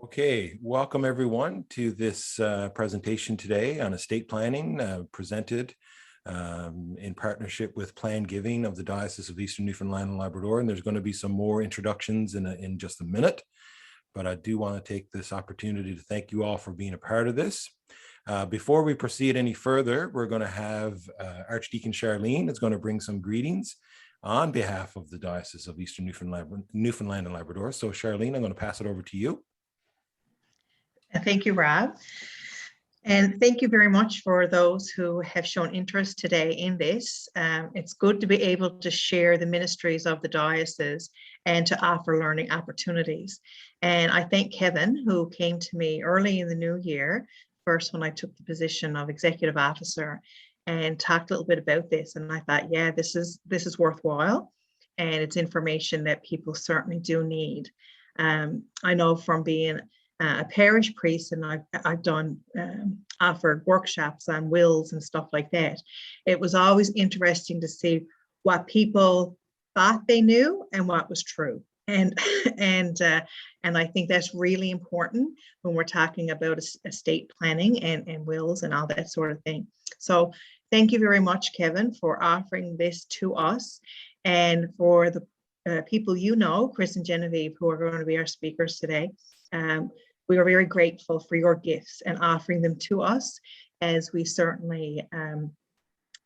Okay, welcome everyone to this presentation today on estate planning presented in partnership with Plan Giving of the Diocese of Eastern Newfoundland and Labrador. And there's going to be some more introductions in just a minute, but I do want to take this opportunity to thank you all for being a part of this. Before we proceed any further, we're going to have Archdeacon Charlene is going to bring some greetings on behalf of the Diocese of Eastern Newfoundland and Labrador. So Charlene, I'm going to pass it over to you. Thank you, Rob. And thank you very much for those who have shown interest today in this. It's good to be able to share the ministries of the diocese and to offer learning opportunities. And I thank Kevin, who came to me early in the new year, first when I took the position of executive officer, and talked a little bit about this. And I thought, yeah, this is worthwhile, and it's information that people certainly do need. I know from being a parish priest, and I've done offered workshops on wills and stuff like that. It was always interesting to see what people thought they knew and what was true. And I think that's really important when we're talking about estate planning and wills and all that sort of thing. So thank you very much, Kevin, for offering this to us, and for the people you know, Chris and Genevieve, who are going to be our speakers today. We are very grateful for your gifts and offering them to us as we certainly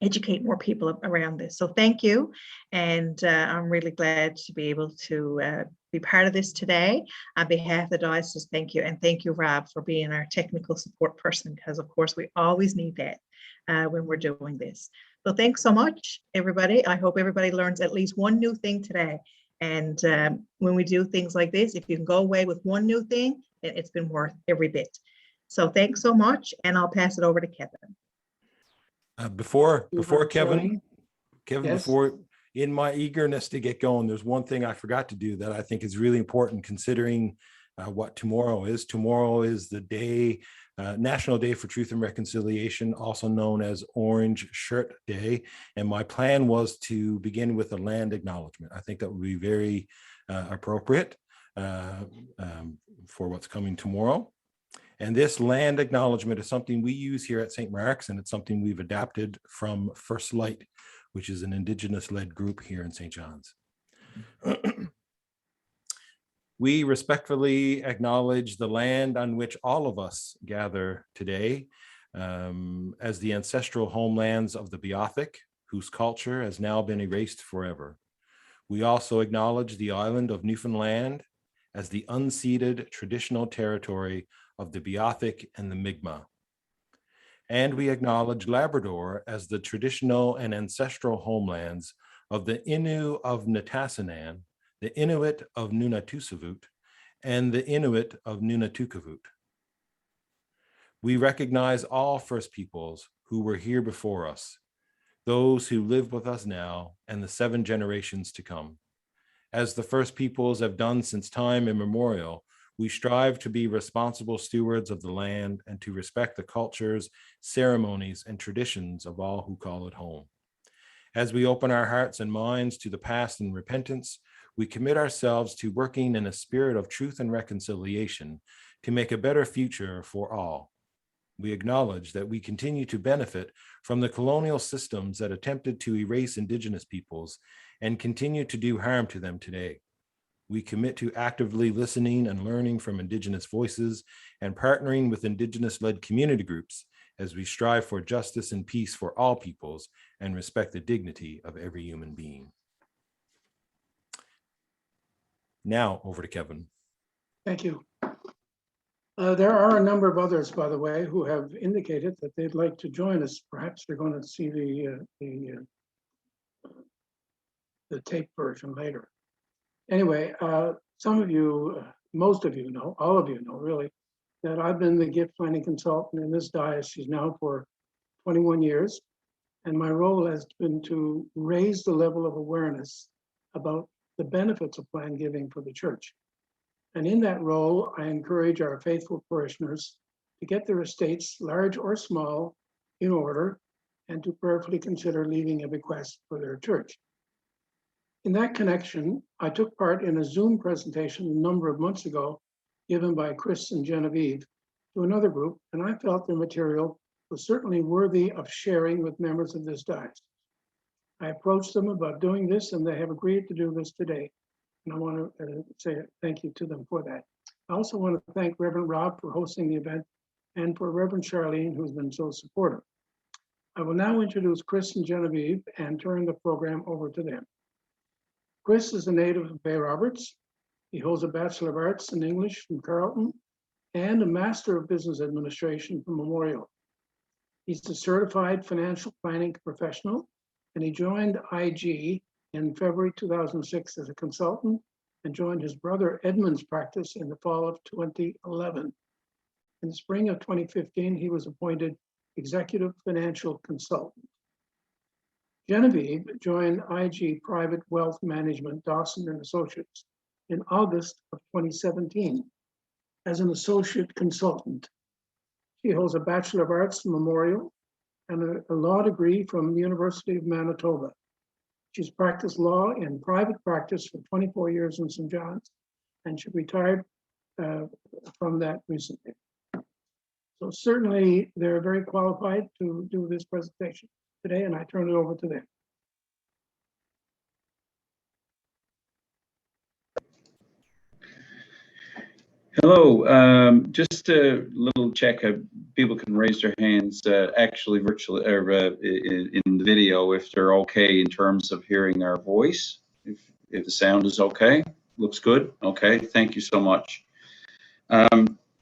educate more people around this. So thank you. And I'm really glad to be able to be part of this today. On behalf of the diocese, thank you. And thank you, Rob, for being our technical support person, because of course we always need that when we're doing this. So thanks so much, everybody. I hope everybody learns at least one new thing today. And when we do things like this, if you can go away with one new thing, it's been worth every bit. So thanks so much, and I'll pass it over to Kevin. Before Kevin, Yes. before, in my eagerness to get going, there's one thing I forgot to do that I think is really important, considering what tomorrow is. Tomorrow is the day, National Day for Truth and Reconciliation, also known as Orange Shirt Day. And my plan was to begin with a land acknowledgement. I think that would be very appropriate for what's coming tomorrow. And this land acknowledgement is something we use here at St. Mark's, and it's something we've adapted from First Light, which is an Indigenous-led group here in St. John's. We respectfully acknowledge the land on which all of us gather today as the ancestral homelands of the Beothuk, whose culture has now been erased forever. We also acknowledge the island of Newfoundland as the unceded traditional territory of the Beothuk and the Mi'kmaq. And we acknowledge Labrador as the traditional and ancestral homelands of the Innu of Nitassinan, the Inuit of Nunatusavut, and the Inuit of Nunatukavut. We recognize all First Peoples who were here before us, those who live with us now, and the 7 generations to come. As the First Peoples have done since time immemorial, we strive to be responsible stewards of the land and to respect the cultures, ceremonies, and traditions of all who call it home. As we open our hearts and minds to the past in repentance, we commit ourselves to working in a spirit of truth and reconciliation to make a better future for all. We acknowledge that we continue to benefit from the colonial systems that attempted to erase Indigenous peoples and continue to do harm to them today. We commit to actively listening and learning from Indigenous voices and partnering with Indigenous-led community groups as we strive for justice and peace for all peoples and respect the dignity of every human being. Now over to Kevin. Thank you. There are a number of others, by the way, who have indicated that they'd like to join us. Perhaps they're going to see the tape version later. Anyway, some of you, most of you know, all of you know really, that I've been the gift planning consultant in this diocese now for 21 years. And my role has been to raise the level of awareness about the benefits of plan giving for the church. And in that role, I encourage our faithful parishioners to get their estates, large or small, in order, and to prayerfully consider leaving a bequest for their church. In that connection, I took part in a Zoom presentation a number of months ago given by Chris and Genevieve to another group, and I felt their material was certainly worthy of sharing with members of this diocese. I approached them about doing this, and they have agreed to do this today. And I want to say thank you to them for that. I also want to thank Reverend Rob for hosting the event and for Reverend Charlene, who's been so supportive. I will now introduce Chris and Genevieve and turn the program over to them. Chris is a native of Bay Roberts. He holds a Bachelor of Arts in English from Carleton and a Master of Business Administration from Memorial. He's a certified financial planning professional, and he joined IG in February 2006 as a consultant and joined his brother Edmund's practice in the fall of 2011. In the spring of 2015, he was appointed Executive Financial Consultant. Genevieve joined IG Private Wealth Management, Dawson and Associates in August of 2017 as an associate consultant. She holds a Bachelor of Arts from Memorial and a law degree from the University of Manitoba. She's practiced law in private practice for 24 years in St. John's, and she retired from that recently. So certainly they're very qualified to do this presentation today, and I turn it over to them. Hello, just a little check. People can raise their hands actually virtually or in the video if they're okay in terms of hearing our voice. If the sound is okay, looks good. Okay, thank you so much.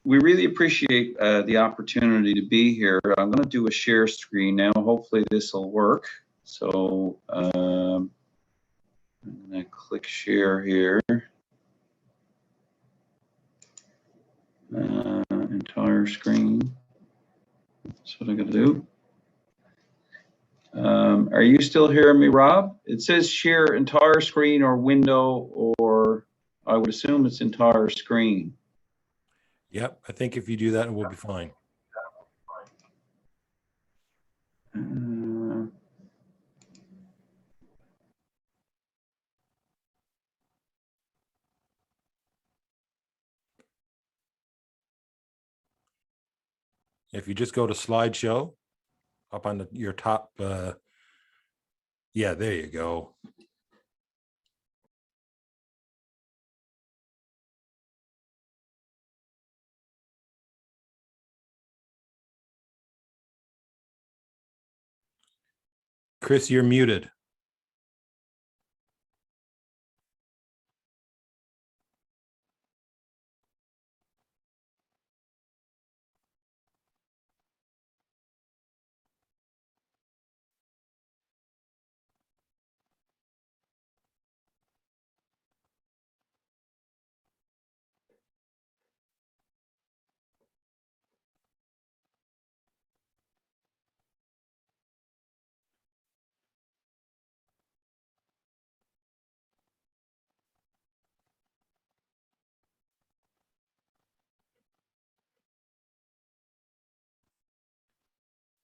We really appreciate the opportunity to be here. I'm going to do a share screen now. Hopefully this will work. So I'm going to click share here. Entire screen. That's what I'm going to do. Are you still hearing me, Rob? It says share entire screen or window, or I would assume it's entire screen. Yep, I think if you do that, we'll be fine. If you just go to slideshow up on your top, yeah, there you go. Chris, you're muted.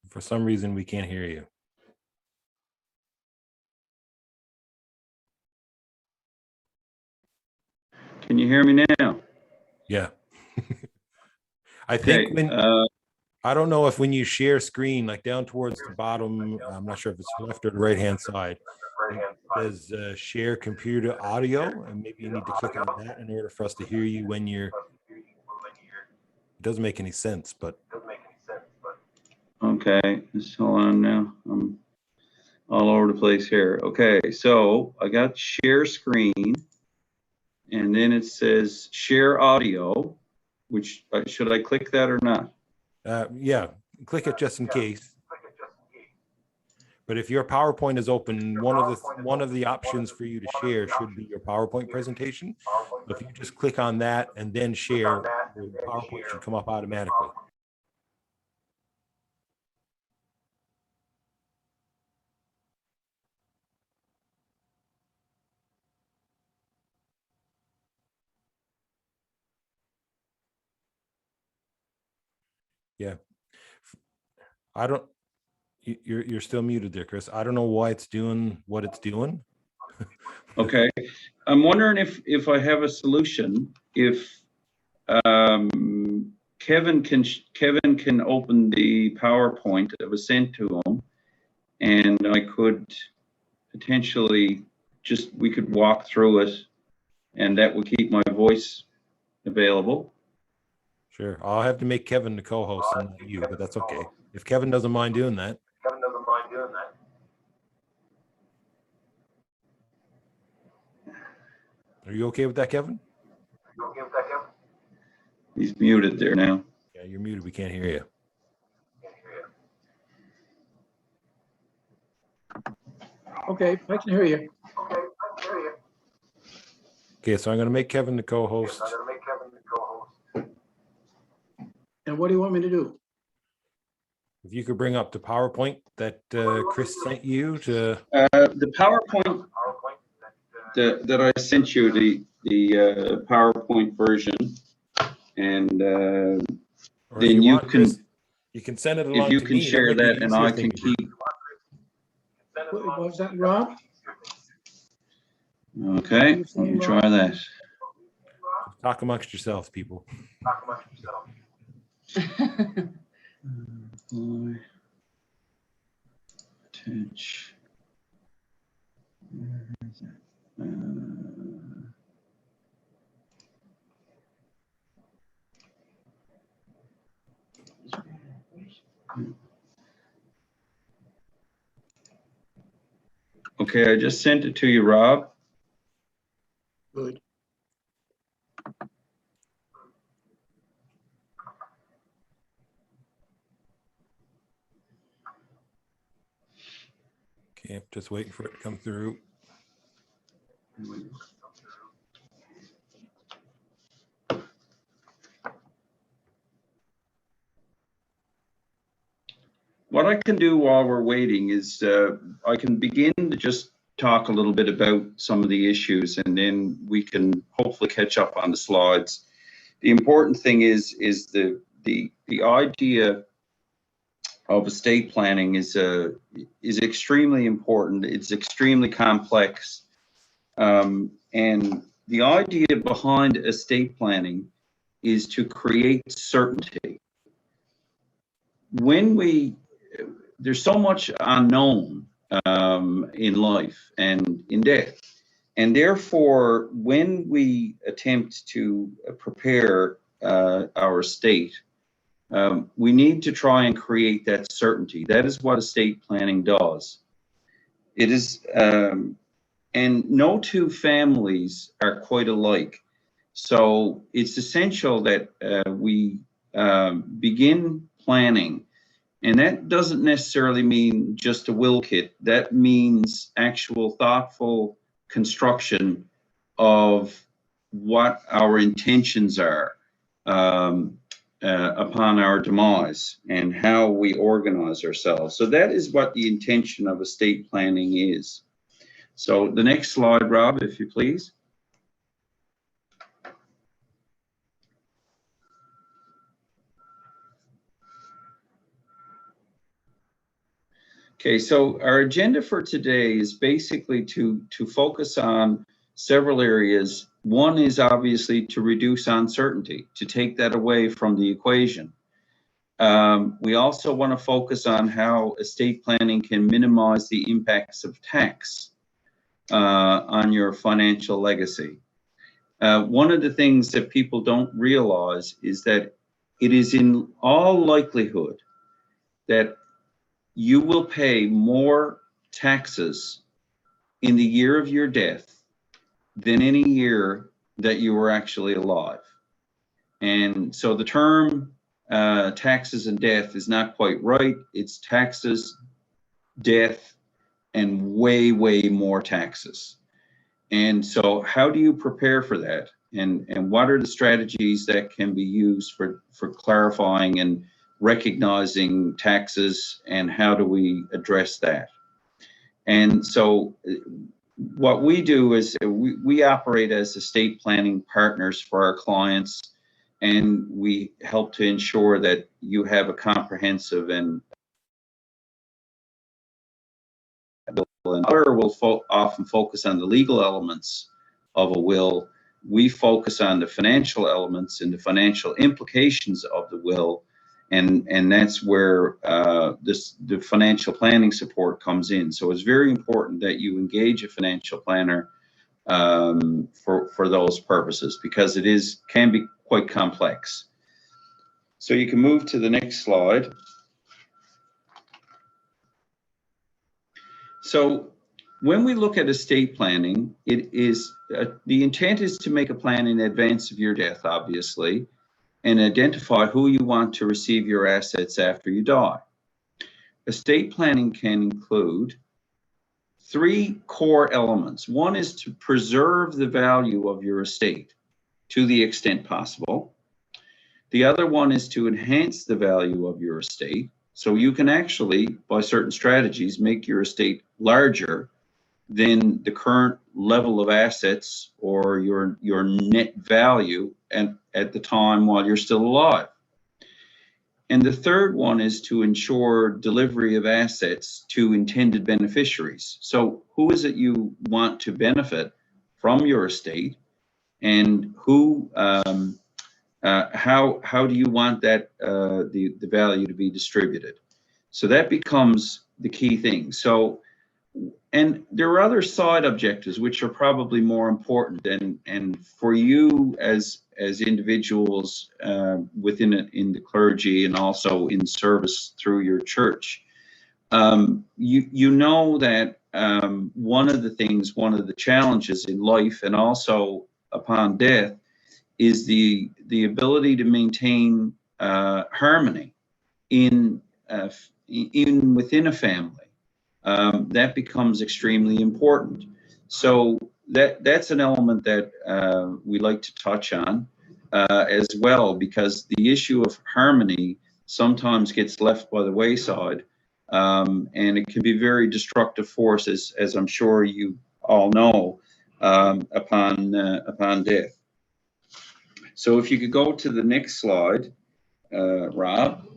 For some reason, we can't hear you. Can you hear me now? Yeah. I think when I don't know if when you share screen, like down towards the bottom, I'm not sure if it's left or the right hand side, it says share computer audio, and maybe you need to click on that in order for us to hear you when you're. It doesn't make any sense, but. Okay, just hold on now. I'm all over the place here. Okay, so I got share screen, and then it says share audio, which should I click that or not? Yeah, click it just in case. But if your PowerPoint is open, one of the options for you to share should be your PowerPoint presentation. If you just click on that and then share, the PowerPoint should come up automatically. Yeah, I don't. You're still muted there, Chris. I don't know why it's doing what it's doing. Okay, I'm wondering if I have a solution. If Kevin can open the PowerPoint that was sent to him, and I could potentially we could walk through it, and that would keep my voice available. Sure. I'll have to make Kevin the co-host and not you, but that's okay. If Kevin doesn't mind doing that. Are you okay with that, Kevin? He's muted there now. Yeah, you're muted. We can't hear you. Okay, I can hear you. Okay, so I'm going to make Kevin the co-host. And what do you want me to do? If you could bring up the PowerPoint that Chris sent you to. The PowerPoint that I sent you, the PowerPoint version, and Or then you can, Chris, you can send it along if you to can me. share might be that, the and easier I thing can to do. keep. What was that, Rob? Okay, let me try that. Talk amongst yourselves, people. Attach. Okay, I just sent it to you, Rob. Good. Okay, just waiting for it to come through. What I can do while we're waiting is I can begin to just talk a little bit about some of the issues, and then we can hopefully catch up on the slides. The important thing is the idea of estate planning is extremely important. It's extremely complex, and the idea behind estate planning is to create certainty. There's so much unknown in life and in death, and therefore when we attempt to prepare our estate, we need to try and create that certainty. That is what estate planning does. It is, and no two families are quite alike, so it's essential that we begin planning. And that doesn't necessarily mean just a will kit. That means actual thoughtful construction of what our intentions are upon our demise and how we organize ourselves. So that is what the intention of estate planning is. So the next slide, Rob, if you please. Okay, so our agenda for today is basically to focus on several areas. One is obviously to reduce uncertainty, to take that away from the equation. We also want to focus on how estate planning can minimize the impacts of tax on your financial legacy. One of the things that people don't realize is that it is in all likelihood that you will pay more taxes in the year of your death than any year that you were actually alive. And so the term taxes and death is not quite right. It's taxes, death, and way, way more taxes. And so how do you prepare for that? And what are the strategies that can be used for clarifying and recognizing taxes, and how do we address that? And so what we do is we operate as estate planning partners for our clients, and we help to ensure that you have a comprehensive and will often focus on the legal elements of a will, we focus on the financial elements and the financial implications of the will, and that's where the financial planning support comes in. So it's very important that you engage a financial planner for those purposes, because it can be quite complex. So you can move to the next slide. So when we look at estate planning, it is the intent is to make a plan in advance of your death, obviously, and identify who you want to receive your assets after you die. Estate planning can include 3 core elements. One is to preserve the value of your estate to the extent possible. The other one is to enhance the value of your estate. So you can actually, by certain strategies, make your estate larger than the current level of assets or your net value at the time while you're still alive. And the third one is to ensure delivery of assets to intended beneficiaries. So who is it you want to benefit from your estate, and who, how do you want that the value to be distributed? So that becomes the key thing. So, and there are other side objectives which are probably more important, and for you as individuals within in the clergy and also in service through your church, you know that one of the challenges in life and also upon death is the ability to maintain harmony within a family. That becomes extremely important. So that's an element that we like to touch on as well, because the issue of harmony sometimes gets left by the wayside, and it can be very destructive force, as I'm sure you all know, upon death. So if you could go to the next slide, Rob.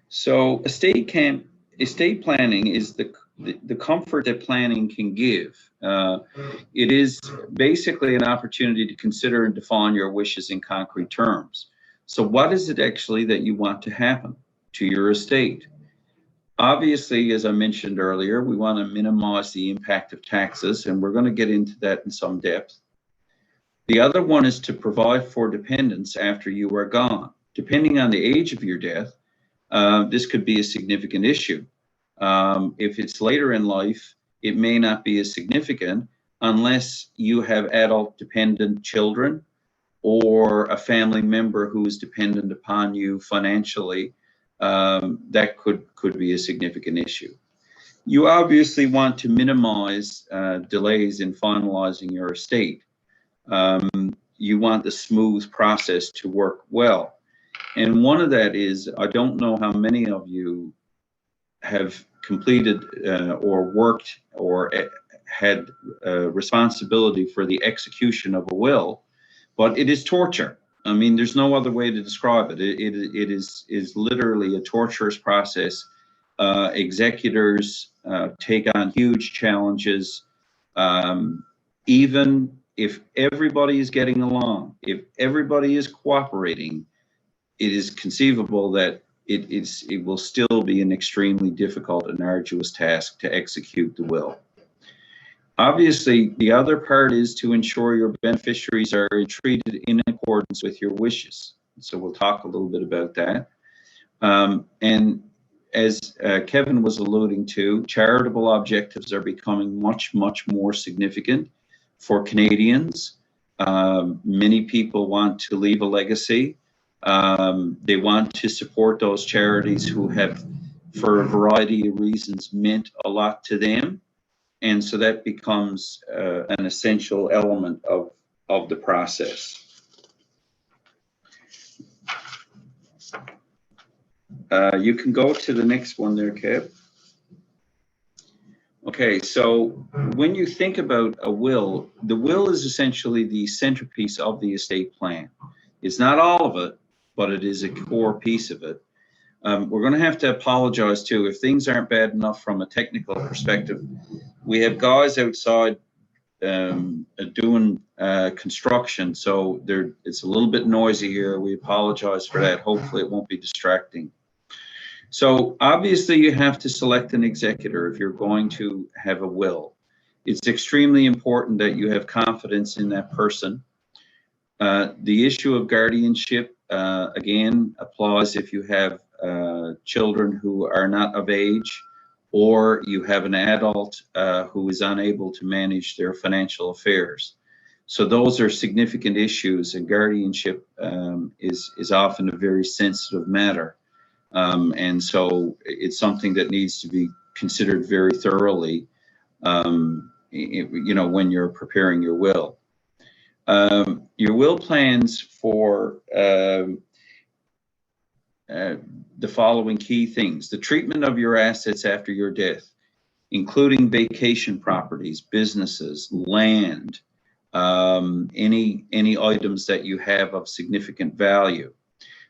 So estate planning is the comfort that planning can give. It is basically an opportunity to consider and define your wishes in concrete terms. So what is it actually that you want to happen to your estate? Obviously, as I mentioned earlier, we want to minimize the impact of taxes, and we're going to get into that in some depth. The other one is to provide for dependents after you are gone. Depending on the age of your death, this could be a significant issue. If it's later in life, it may not be as significant unless you have adult dependent children or a family member who is dependent upon you financially. That could be a significant issue. You obviously want to minimize delays in finalizing your estate. You want the smooth process to work well. And one of that is, I don't know how many of you have completed or worked or had responsibility for the execution of a will, but it is torture. I mean, there's no other way to describe it. It is literally a torturous process. Executors take on huge challenges. Even if everybody is getting along, if everybody is cooperating, it is conceivable that it will still be an extremely difficult and arduous task to execute the will. Obviously, the other part is to ensure your beneficiaries are treated in accordance with your wishes. So we'll talk a little bit about that. And as Kevin was alluding to, charitable objectives are becoming much, much more significant for Canadians. Many people want to leave a legacy. They want to support those charities who have, for a variety of reasons, meant a lot to them. And so that becomes an essential element of the process. You can go to the next one there, Kev. Okay, so when you think about a will, the will is essentially the centerpiece of the estate plan. It's not all of it, but it is a core piece of it. We're going to have to apologize too if things aren't bad enough from a technical perspective. We have guys outside doing construction, so it's a little bit noisy here. We apologize for that. Hopefully it won't be distracting. So obviously you have to select an executor if you're going to have a will. It's extremely important that you have confidence in that person. The issue of guardianship, again, applies if you have children who are not of age, or you have an adult who is unable to manage their financial affairs. So those are significant issues, and guardianship is often a very sensitive matter. And so it's something that needs to be considered very thoroughly, when you're preparing your will. Your will plans for the following key things: the treatment of your assets after your death, including vacation properties, businesses, land, any items that you have of significant value.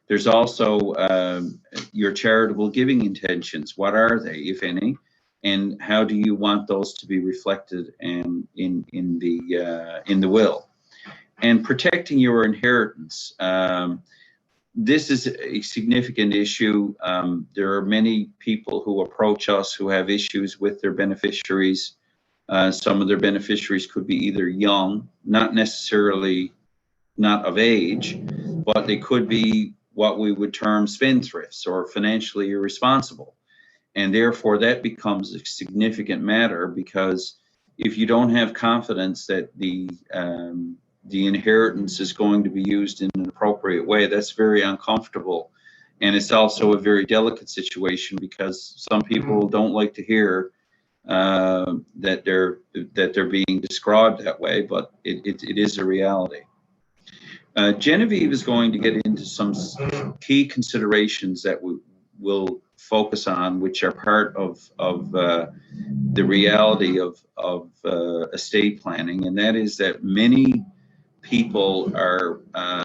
There's also your charitable giving intentions. What are they, if any, and how do you want those to be reflected in the will? And protecting your inheritance. This is a significant issue. There are many people who approach us who have issues with their beneficiaries. Some of their beneficiaries could be either young, not necessarily not of age, but they could be what we would term spendthrifts or financially irresponsible. And therefore that becomes a significant matter, because if you don't have confidence that the inheritance is going to be used in an appropriate way, that's very uncomfortable. And it's also a very delicate situation, because some people don't like to hear that they're being described that way, but it is a reality. Genevieve is going to get into some key considerations that we will focus on, which are part of the reality of estate planning, and that is that many people are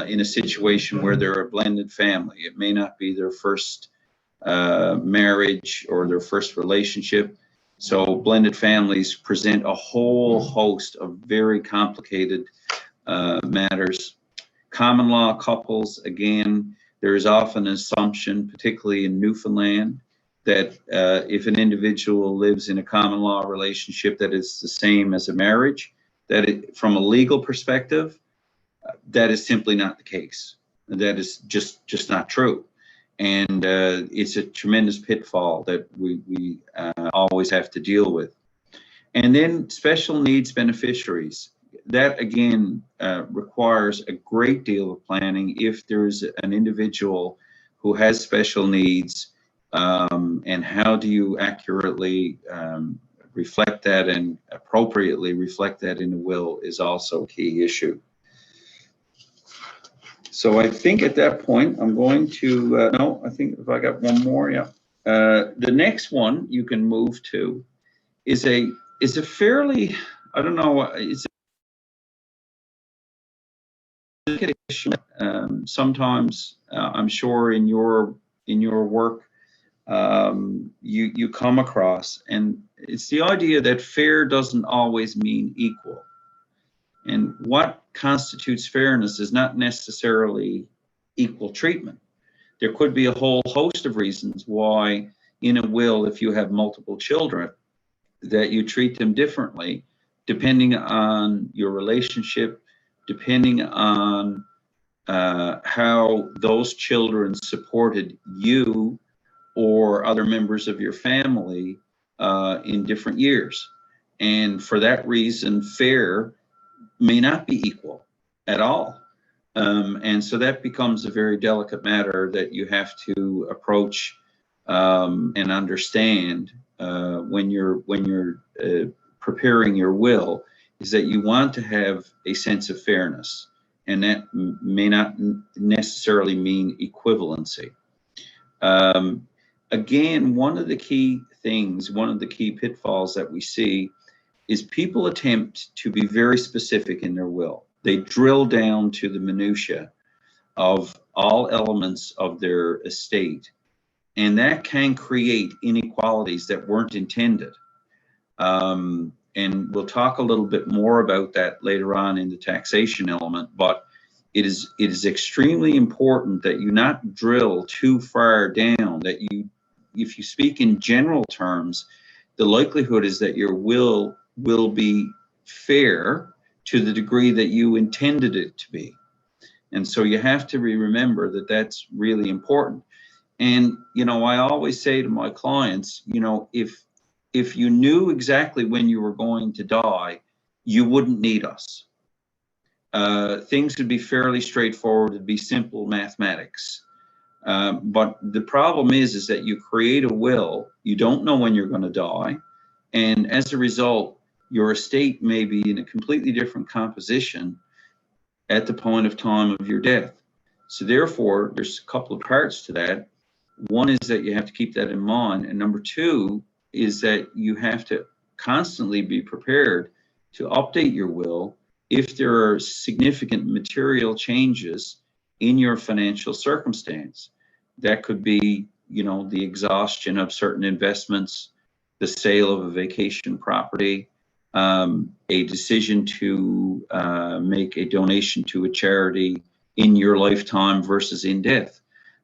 in a situation where they're a blended family. It may not be their first marriage or their first relationship. So blended families present a whole host of very complicated matters. Common law couples, again, there is often an assumption, particularly in Newfoundland, that if an individual lives in a common law relationship, that it's the same as a marriage. That from a legal perspective, that is simply not the case. That is just not true. And it's a tremendous pitfall that we always have to deal with. And then special needs beneficiaries. That again requires a great deal of planning if there's an individual who has special needs, and how do you accurately reflect that and appropriately reflect that in the will is also a key issue. So I think at that point I'm going to, no, I think if I got one more, yeah. The next one you can move to is a fairly, I don't know, it's sometimes I'm sure in your work you come across, and it's the idea that fair doesn't always mean equal. And what constitutes fairness is not necessarily equal treatment. There could be a whole host of reasons why in a will, if you have multiple children, that you treat them differently depending on your relationship, depending on how those children supported you or other members of your family in different years. And for that reason, fair may not be equal at all. And so that becomes a very delicate matter that you have to approach and understand when you're preparing your will, is that you want to have a sense of fairness, and that may not necessarily mean equivalency. Again, one of the key things, one of the key pitfalls that we see is people attempt to be very specific in their will. They drill down to the minutia of all elements of their estate, and that can create inequalities that weren't intended. and we'll talk a little bit more about that later on in the taxation element, but it is extremely important that you not drill too far down, that you, if you speak in general terms, the likelihood is that your will be fair to the degree that you intended it to be. And so you have to remember that that's really important. And, you know, I always say to my clients, you know, if you knew exactly when you were going to die, you wouldn't need us. Things would be fairly straightforward. It'd be simple mathematics. But the problem is that you create a will, you don't know when you're going to die. And as a result, your estate may be in a completely different composition at the point of time of your death. So therefore, there's a couple of parts to that. One is that you have to keep that in mind. And number two is that you have to constantly be prepared to update your will if there are significant material changes in your financial circumstance. That could be, you know, the exhaustion of certain investments, the sale of a vacation property, a decision to make a donation to a charity in your lifetime versus in death.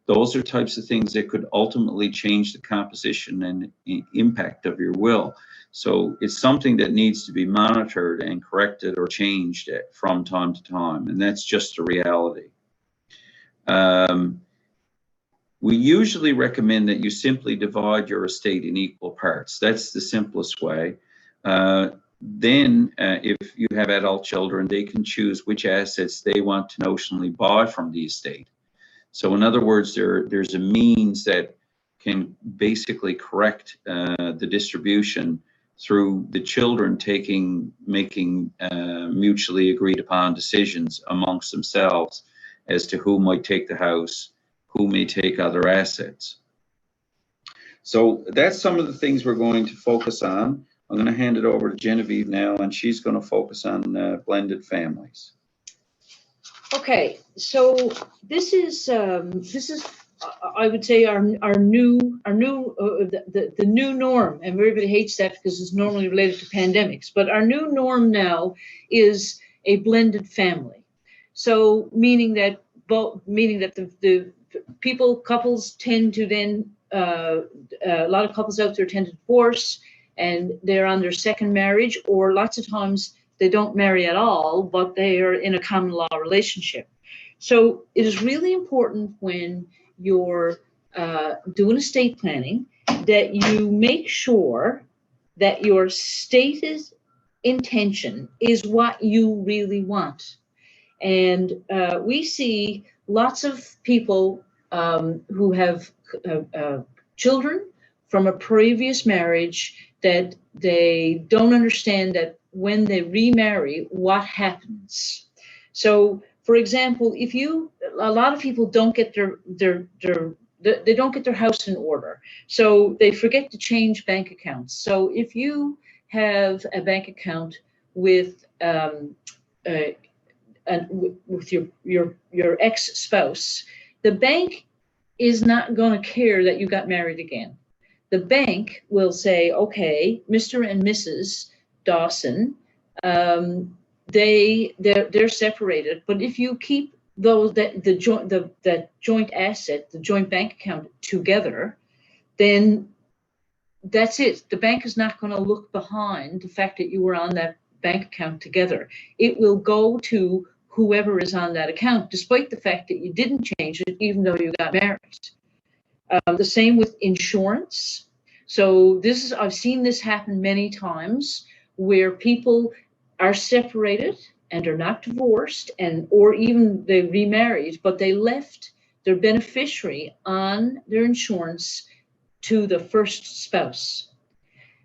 Those are types of things that could ultimately change the composition and impact of your will. So it's something that needs to be monitored and corrected or changed from time to time, and that's just a reality. We usually recommend that you simply divide your estate in equal parts. That's the simplest way. Then if you have adult children, they can choose which assets they want to notionally buy from the estate. So in other words, there's a means that can basically correct the distribution through the children making mutually agreed upon decisions amongst themselves as to who might take the house, who may take other assets. So that's some of the things we're going to focus on. I'm going to hand it over to Genevieve now, and she's going to focus on blended families. Okay, so this is I would say our new the new norm, and everybody hates that because it's normally related to pandemics. But our new norm now is a blended family. So meaning that the couples tend to then a lot of couples out there tend to divorce, and they're on their second marriage, or lots of times they don't marry at all, but they are in a common law relationship. So it is really important when you're doing estate planning that you make sure that your stated intention is what you really want. And we see lots of people who have children from a previous marriage that they don't understand that when they remarry, what happens. So, for example, a lot of people don't get they don't get their house in order, so they forget to change bank accounts. So if you have a bank account with your ex-spouse, the bank is not going to care that you got married again. The bank will say, okay, Mr. and Mrs. Dawson, they're separated, but if you keep that joint asset, the joint bank account together, then that's it. The bank is not going to look behind the fact that you were on that bank account together. It will go to whoever is on that account, despite the fact that you didn't change it, even though you got married. The same with insurance. So I've seen this happen many times where people are separated and are not divorced, or even they remarried, but they left their beneficiary on their insurance to the first spouse.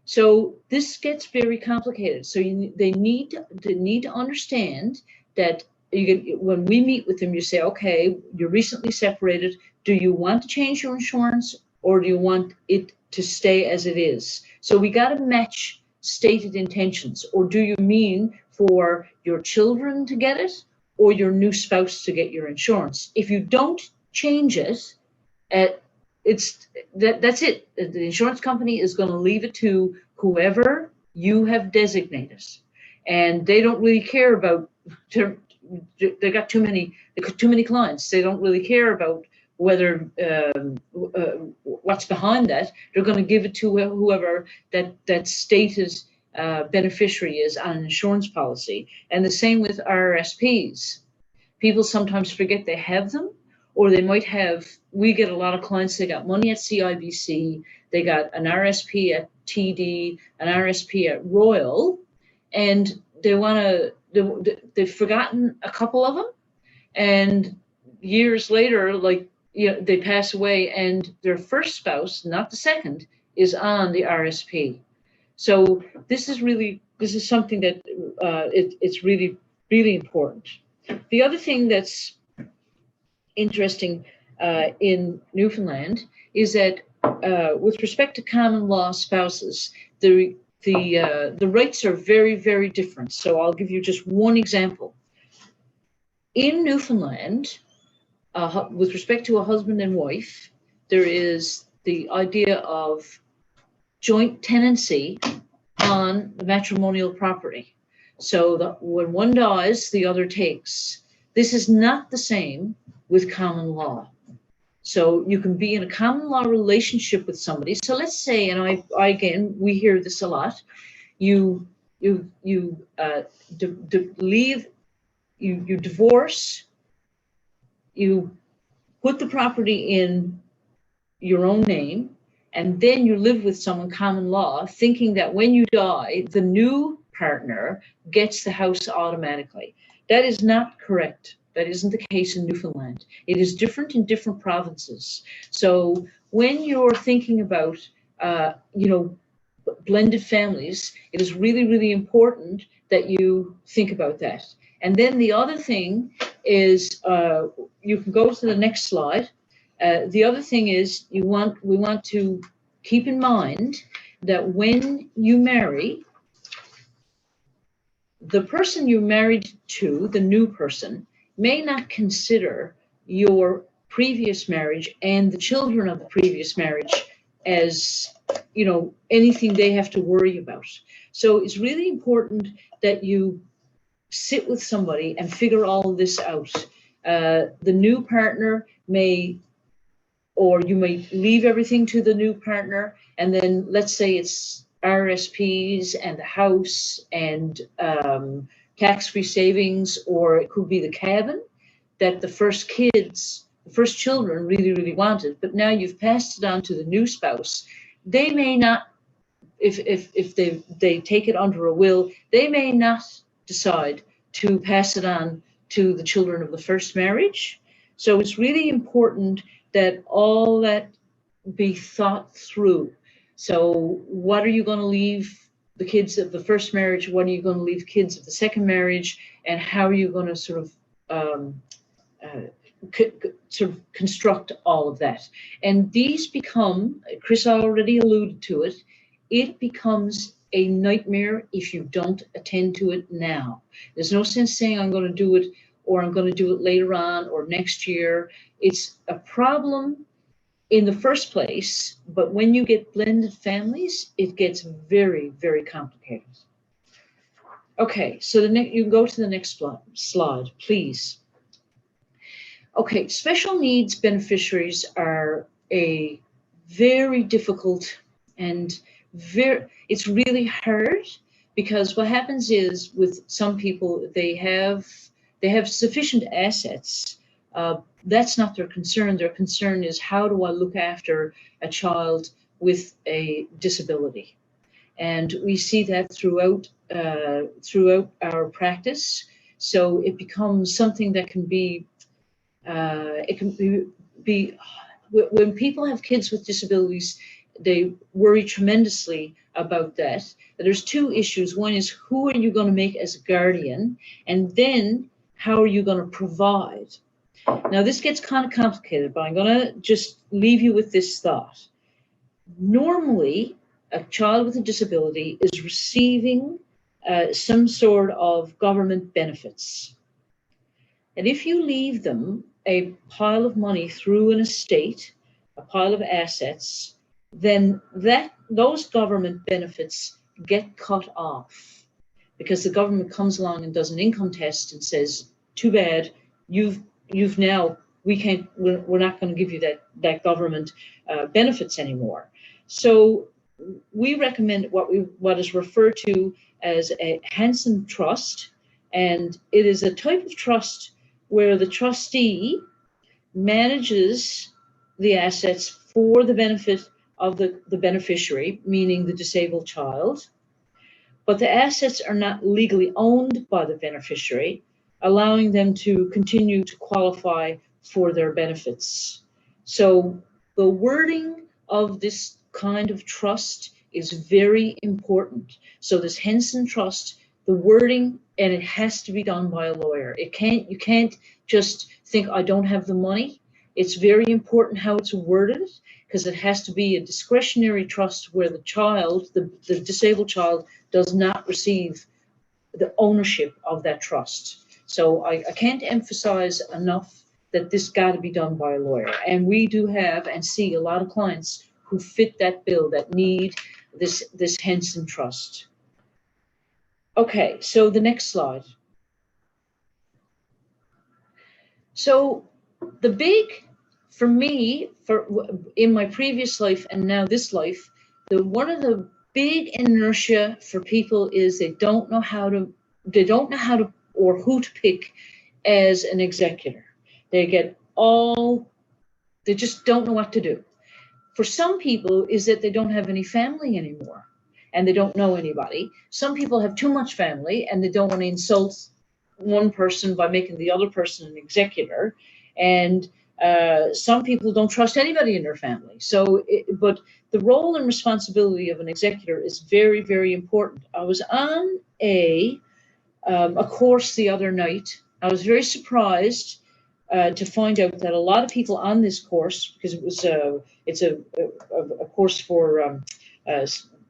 So this gets very complicated. So they need to understand that when we meet with them, you say, okay, you're recently separated. Do you want to change your insurance, or do you want it to stay as it is? So we got to match stated intentions. Or do you mean for your children to get it, or your new spouse to get your insurance? If you don't change it, that's it. The insurance company is going to leave it to whoever you have designated, and they don't really care about, they got too many clients. They don't really care about whether what's behind that. They're going to give it to whoever that stated beneficiary is on an insurance policy. And the same with RRSPs. People sometimes forget they have them, or they might have. We get a lot of clients, they got money at CIBC, they got an RSP at TD, an RSP at Royal, and they want to, they've forgotten a couple of them, and years later, like, they pass away, and their first spouse, not the second, is on the RSP. So this is something that it's really, really important. The other thing that's interesting in Newfoundland is that with respect to common law spouses, the rights are very, very different. So I'll give you just one example. In Newfoundland, with respect to a husband and wife, there is the idea of joint tenancy on the matrimonial property. So that when one dies, the other takes. This is not the same with common law. So you can be in a common law relationship with somebody. So let's say, and I again, we hear this a lot. You leave, you divorce, you put the property in your own name, and then you live with someone common law, thinking that when you die, the new partner gets the house automatically. That is not correct. That isn't the case in Newfoundland. It is different in different provinces. So when you're thinking about, blended families, it is really, really important that you think about that. And then the other thing is, you can go to the next slide. The other thing is we want to keep in mind that when you marry, the person you're married to, the new person, may not consider your previous marriage and the children of the previous marriage as, anything they have to worry about. So it's really important that you sit with somebody and figure all of this out. The new partner or you may leave everything to the new partner, and then let's say it's RSPs and the house and tax-free savings, or it could be the cabin that the first children really, really wanted, but now you've passed it on to the new spouse. They may not, if they take it under a will, they may not decide to pass it on to the children of the first marriage. So it's really important that all that be thought through. So what are you going to leave the kids of the first marriage? What are you going to leave kids of the second marriage? And how are you going to sort of construct all of that? And these become, Chris already alluded to it, it becomes a nightmare if you don't attend to it now. There's no sense saying I'm going to do it, or I'm going to do it later on, or next year. It's a problem in the first place, but when you get blended families, it gets very, very complicated. Okay, so you can go to the next slide, please. Okay, special needs beneficiaries are a very difficult and it's really hard, because what happens is with some people, they have sufficient assets. That's not their concern. Their concern is, how do I look after a child with a disability? And we see that throughout our practice. So it becomes something that can be, when people have kids with disabilities, they worry tremendously about that. There's two issues. One is, who are you going to make as a guardian? And then how are you going to provide? Now, this gets kind of complicated, but I'm going to just leave you with this thought. Normally, a child with a disability is receiving some sort of government benefits. And if you leave them a pile of money through an estate, a pile of assets, then those government benefits get cut off because the government comes along and does an income test and says, too bad, you've now, we're not going to give you that government benefits anymore. So we recommend what is referred to as a Hanson Trust, and it is a type of trust where the trustee manages the assets for the benefit of the beneficiary, meaning the disabled child, but the assets are not legally owned by the beneficiary, allowing them to continue to qualify for their benefits. So the wording of this kind of trust is very important. So this Hanson Trust, the wording, and it has to be done by a lawyer. You can't just think, I don't have the money. It's very important how it's worded, because it has to be a discretionary trust where the child, the disabled child, does not receive the ownership of that trust. So I can't emphasize enough that this got to be done by a lawyer. And we do have and see a lot of clients who fit that bill that need this Hanson Trust. Okay, so the next slide. So the big, for me, in my previous life and now this life, one of the big inertia for people is they don't know how to or who to pick as an executor. They just don't know what to do. For some people is that they don't have any family anymore and they don't know anybody. Some people have too much family and they don't want to insult one person by making the other person an executor. And some people don't trust anybody in their family. But the role and responsibility of an executor is very, very important. I was on a course the other night. I was very surprised to find out that a lot of people on this course, because it's a course for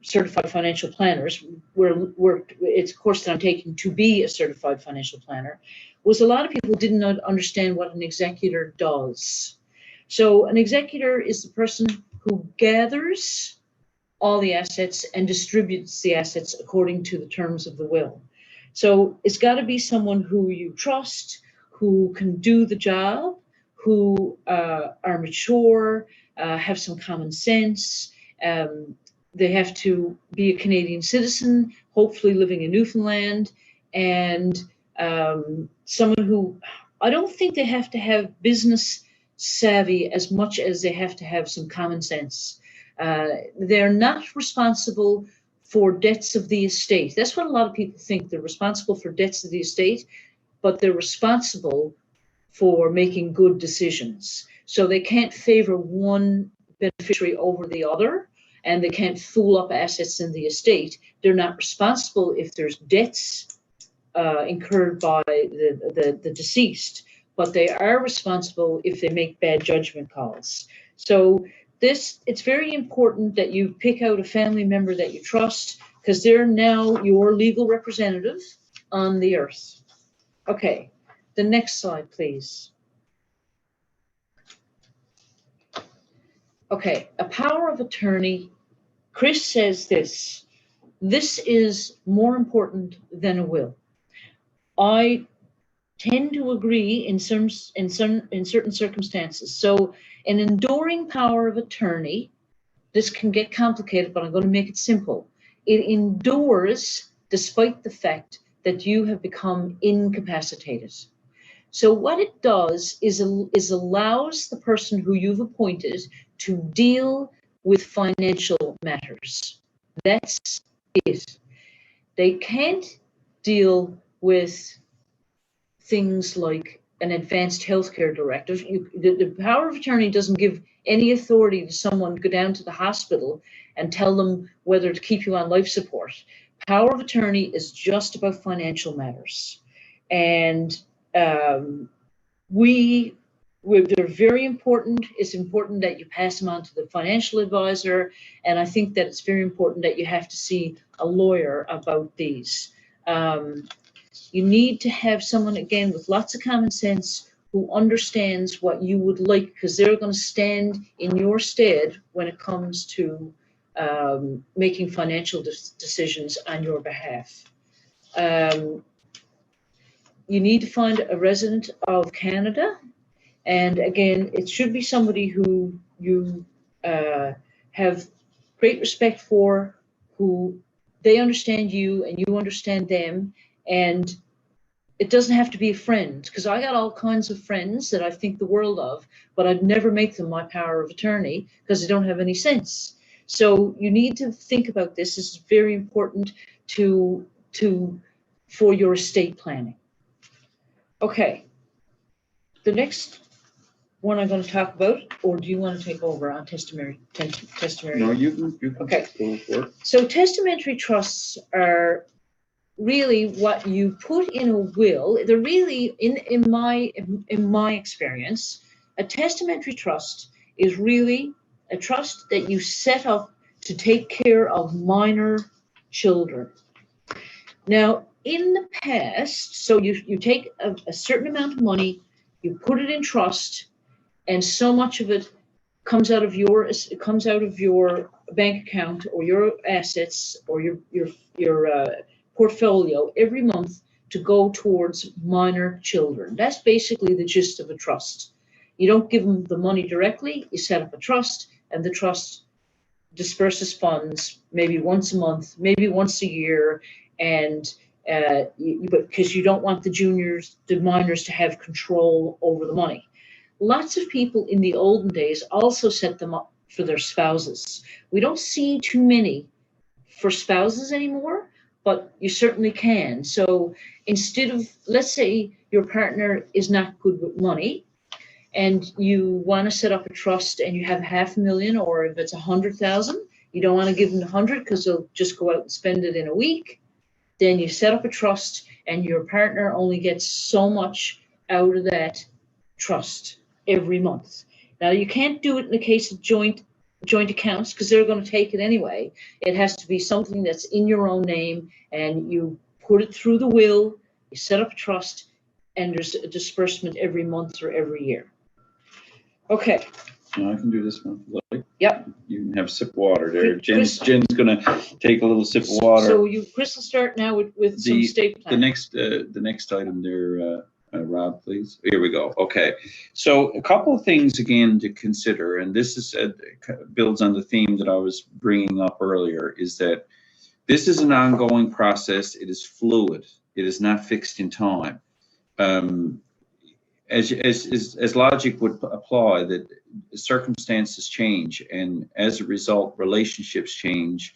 certified financial planners, it's a course that I'm taking to be a certified financial planner, was a lot of people did not understand what an executor does. So an executor is the person who gathers all the assets and distributes the assets according to the terms of the will. So it's got to be someone who you trust, who can do the job, who are mature, have some common sense. They have to be a Canadian citizen, hopefully living in Newfoundland, and someone who, I don't think they have to have business savvy as much as they have to have some common sense. They're not responsible for debts of the estate. That's what a lot of people think. They're responsible for debts of the estate, but they're responsible for making good decisions. So they can't favor one beneficiary over the other, and they can't fool up assets in the estate. They're not responsible if there's debts incurred by the deceased, but they are responsible if they make bad judgment calls. So it's very important that you pick out a family member that you trust, because they're now your legal representative on the earth. Okay, the next slide, please. Okay, a power of attorney. Chris says this is more important than a will. I tend to agree in certain circumstances. So an enduring power of attorney, this can get complicated, but I'm going to make it simple. It endures despite the fact that you have become incapacitated. So what it does is allows the person who you've appointed to deal with financial matters. That's it. They can't deal with things like an advanced healthcare directive. The power of attorney doesn't give any authority to someone to go down to the hospital and tell them whether to keep you on life support. Power of attorney is just about financial matters. And they're very important. It's important that you pass them on to the financial advisor. And I think that it's very important that you have to see a lawyer about these. You need to have someone, again, with lots of common sense who understands what you would like, because they're going to stand in your stead when it comes to making financial decisions on your behalf. You need to find a resident of Canada. And again, it should be somebody who you have great respect for, who they understand you and you understand them. And it doesn't have to be a friend, because I got all kinds of friends that I think the world of, but I'd never make them my power of attorney because they don't have any sense. So you need to think about this. This is very important for your estate planning. Okay. The next one I'm going to talk about, or do you want to take over on testamentary? No, you can Okay. go for it. So testamentary trusts are really what you put in a will. They're really, in my experience, a testamentary trust is really a trust that you set up to take care of minor children. Now, in the past, so you take a certain amount of money, you put it in trust, and so much of it comes out of your bank account or your assets or your portfolio every month to go towards minor children. That's basically the gist of a trust. You don't give them the money directly. You set up a trust, and the trust disperses funds maybe once a month, maybe once a year, and because you don't want the minors to have control over the money. Lots of people in the olden days also set them up for their spouses. We don't see too many for spouses anymore, but you certainly can. So instead of, let's say your partner is not good with money and you want to set up a trust and you have $500,000, or if it's 100,000, you don't want to give them 100 because they'll just go out and spend it in a week. Then you set up a trust and your partner only gets so much out of that trust every month. Now, you can't do it in the case of joint accounts because they're going to take it anyway. It has to be something that's in your own name, and you put it through the will, you set up a trust, and there's a disbursement every month or every year. Okay. No, I can do this one. Yep. You can have a sip of water there. Chris- Jen's going to take a little sip of water. So Chris will start now with some estate plan. The next item there, Rob, please. Here we go. Okay. So a couple of things again to consider, and this is builds on the theme that I was bringing up earlier, is that this is an ongoing process. It is fluid. It is not fixed in time. As logic would apply, that circumstances change, and as a result, relationships change,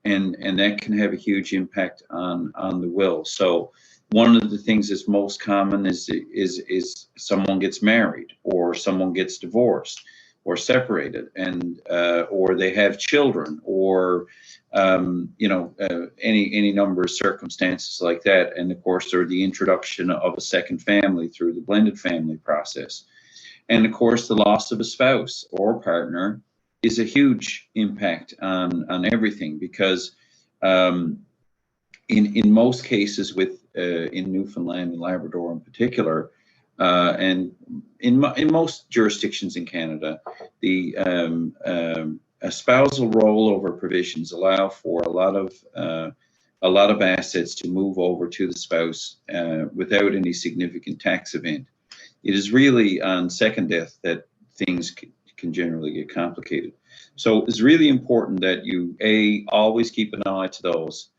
and that can have a huge impact on the will. So one of the things that's most common is someone gets married, or someone gets divorced, or separated, and or they have children, or any number of circumstances like that. And of course, there's the introduction of a second family through the blended family process. And of course, the loss of a spouse or partner is a huge impact on everything, because in most cases, in Newfoundland and Labrador in particular, and in most jurisdictions in Canada, the spousal rollover provisions allow for a lot of assets to move over to the spouse without any significant tax event. It is really on second death that things can generally get complicated. So it's really important that you always keep an eye to those.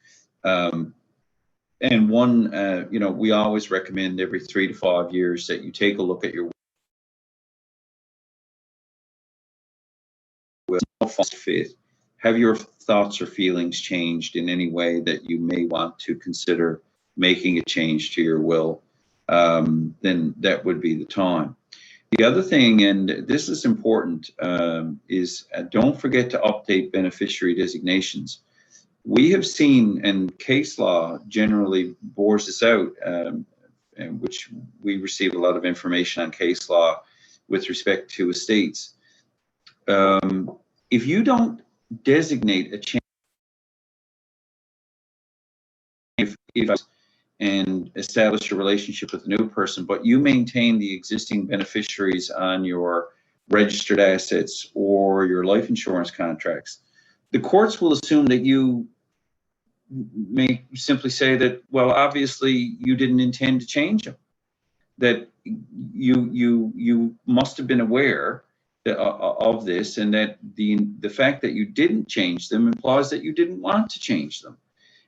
And one, we always recommend every 3 to 5 years that you take a look at your will. Fit. Have your thoughts or feelings changed in any way that you may want to consider making a change to your will? Then that would be the time. The other thing, and this is important, is don't forget to update beneficiary designations. We have seen, and case law generally bores this out, and which we receive a lot of information on case law with respect to estates. If you don't designate a change and establish a relationship with a new person, but you maintain the existing beneficiaries on your registered assets or your life insurance contracts, the courts will assume that you may simply say that, well, obviously you didn't intend to change them, that you must have been aware of this, and that the fact that you didn't change them implies that you didn't want to change them.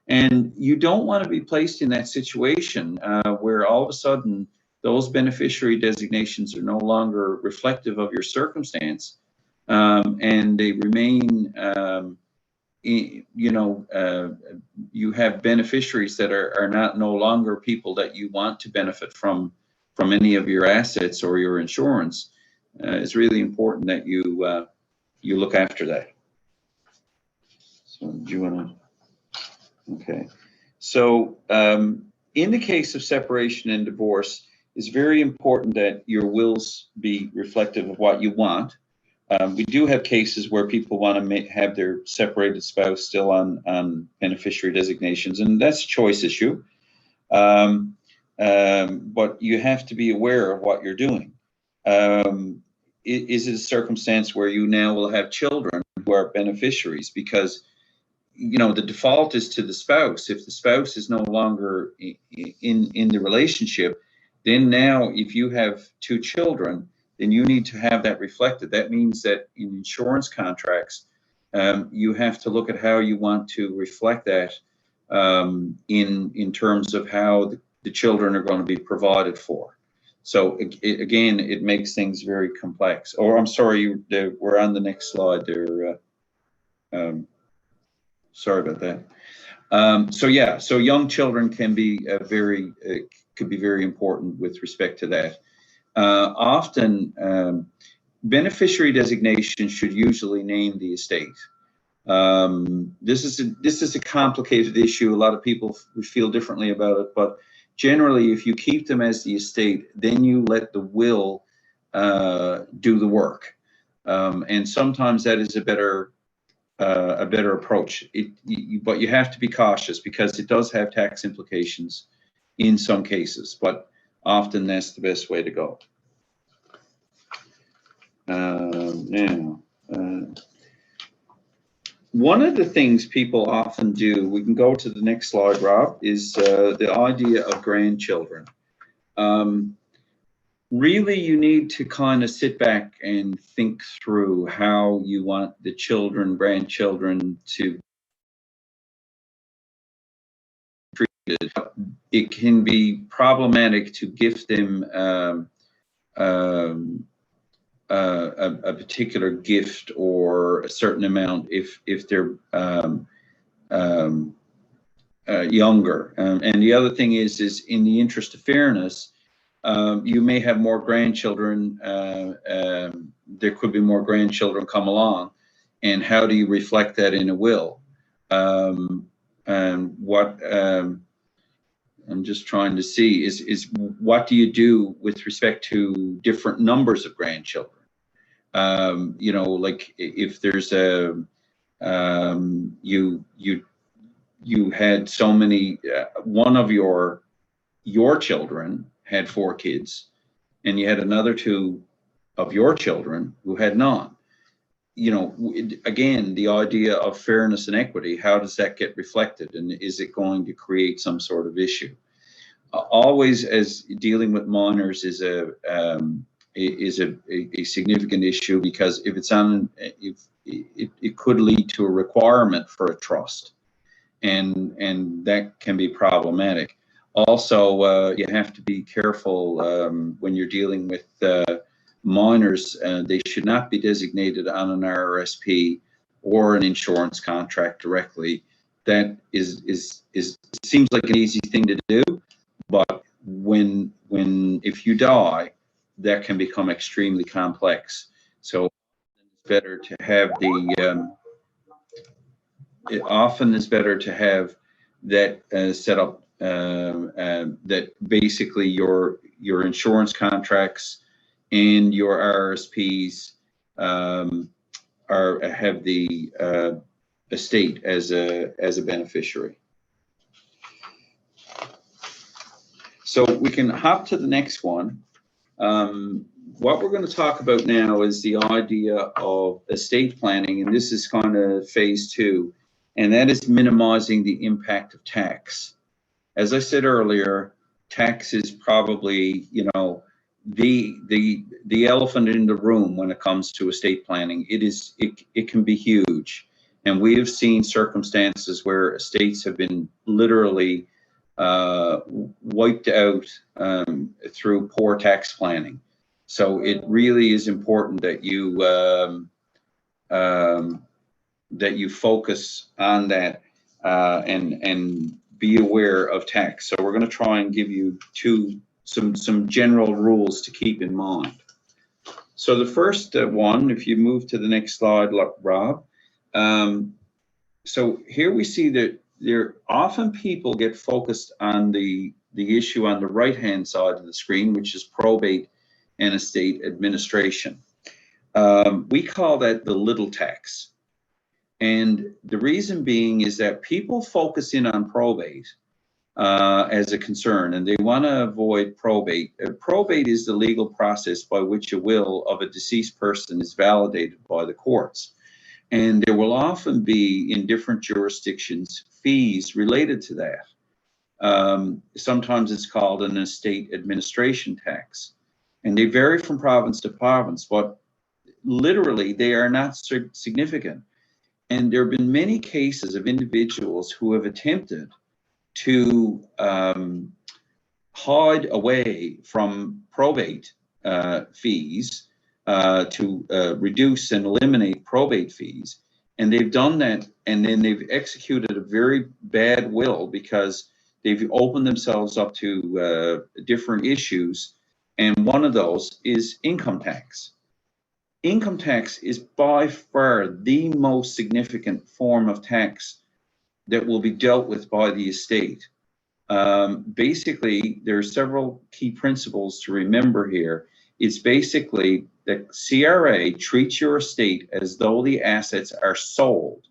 And you don't want to be placed in that situation where all of a sudden those beneficiary designations are no longer reflective of your circumstance, and they remain, you have beneficiaries that are no longer people that you want to benefit from any of your assets or your insurance. It's really important that you look after that. So do you want to? Okay. So in the case of separation and divorce, it's very important that your wills be reflective of what you want. We do have cases where people want to have their separated spouse still on beneficiary designations, and that's a choice issue. But you have to be aware of what you're doing. Is it a circumstance where you now will have children who are beneficiaries? Because the default is to the spouse. If the spouse is no longer in the relationship, then now if you have two children, then you need to have that reflected. That means that in insurance contracts, you have to look at how you want to reflect that in terms of how the children are going to be provided for. So again, it makes things very complex. Or I'm sorry, we're on the next slide there. Sorry about that. So young children can be could be very important with respect to that. Often, beneficiary designation should usually name the estate. This is a complicated issue. A lot of people feel differently about it, but generally, if you keep them as the estate, then you let the will do the work, and sometimes that is a better approach. But you have to be cautious because it does have tax implications in some cases, but often that's the best way to go. One of the things people often do, we can go to the next slide, Rob, is the idea of grandchildren. Really, you need to kind of sit back and think through how you want the grandchildren to be treated. It can be problematic to gift them a particular gift or a certain amount if they're younger. And the other thing is in the interest of fairness, you may have more grandchildren. There could be more grandchildren come along, and how do you reflect that in a will? And what I'm just trying to see is what do you do with respect to different numbers of grandchildren? Like if there's you had so many, one of your children had 4 kids, and you had another 2 of your children who had none. Again, the idea of fairness and equity, how does that get reflected, and is it going to create some sort of issue? Always, as dealing with minors is a significant issue, because if it's it could lead to a requirement for a trust, and that can be problematic. Also, you have to be careful when you're dealing with minors. They should not be designated on an RRSP or an insurance contract directly. That seems like an easy thing to do, but if you die, that can become extremely complex. So it's better to have it often is better to have that set up, that basically your insurance contracts and your RRSPs have the estate as a beneficiary. So we can hop to the next one. what we're going to talk about now is the idea of estate planning, and this is kind of phase 2, and that is minimizing the impact of tax. As I said earlier, tax is probably, you know, the elephant in the room when it comes to estate planning. It can be huge, and we have seen circumstances where estates have been literally wiped out through poor tax planning. So it really is important that you focus on that and be aware of tax. So we're going to try and give you some general rules to keep in mind. So the first one, if you move to the next slide, Rob. So here we see that there often people get focused on the issue on the right-hand side of the screen, which is probate and estate administration. We call that the little tax. And the reason being is that people focus in on probate as a concern, and they want to avoid probate. Probate is the legal process by which a will of a deceased person is validated by the courts. And there will often be, in different jurisdictions, fees related to that. Sometimes it's called an estate administration tax. And they vary from province to province, but literally they are not significant. And there have been many cases of individuals who have attempted to hide away from probate fees to reduce and eliminate probate fees. And they've done that, and then they've executed a very bad will because they've opened themselves up to different issues. And one of those is income tax. Income tax is by far the most significant form of tax that will be dealt with by the estate. Basically, there are several key principles to remember here. It's basically that CRA treats your estate as though the assets are sold,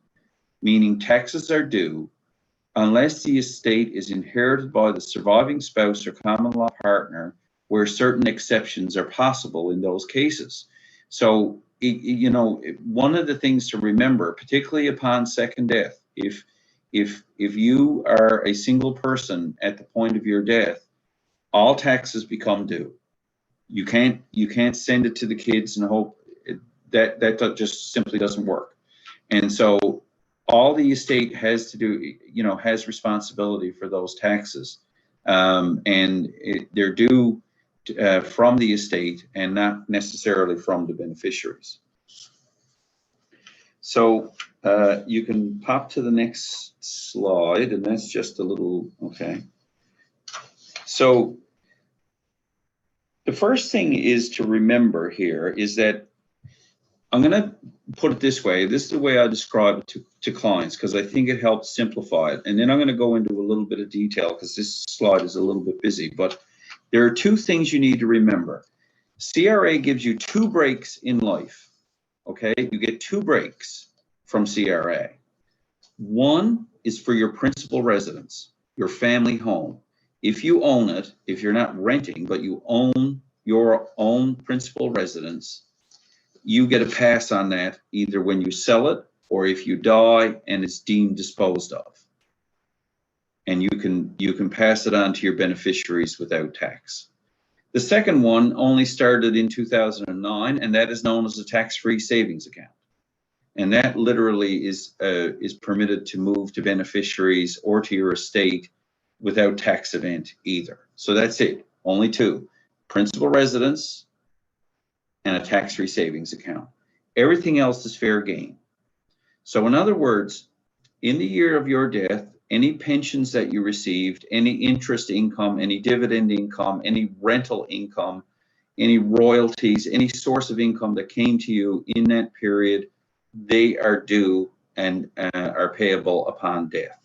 meaning taxes are due, unless the estate is inherited by the surviving spouse or common law partner, where certain exceptions are possible in those cases. So, you know, one of the things to remember, particularly upon second death, if you are a single person at the point of your death, all taxes become due. You can't send it to the kids and hope that just simply doesn't work. And so all the estate has to do, you know, has responsibility for those taxes, and they're due from the estate and not necessarily from the beneficiaries. So you can pop to the next slide, and that's just a little, okay. So the first thing is to remember here is that I'm going to put it this way. This is the way I describe it to clients because I think it helps simplify it. And then I'm going to go into a little bit of detail because this slide is a little bit busy. But there are two things you need to remember. CRA gives you 2 breaks in life. Okay, you get 2 breaks from CRA. One is for your principal residence, your family home. If you own it, if you're not renting, but you own your own principal residence, you get a pass on that either when you sell it or if you die and it's deemed disposed of. And you can pass it on to your beneficiaries without tax. The second one only started in 2009, and that is known as a tax-free savings account. And that literally is permitted to move to beneficiaries or to your estate without tax event either. So that's it, only 2, principal residence and a tax-free savings account. Everything else is fair game. So in other words, in the year of your death, any pensions that you received, any interest income, any dividend income, any rental income, any royalties, any source of income that came to you in that period, they are due and are payable upon death.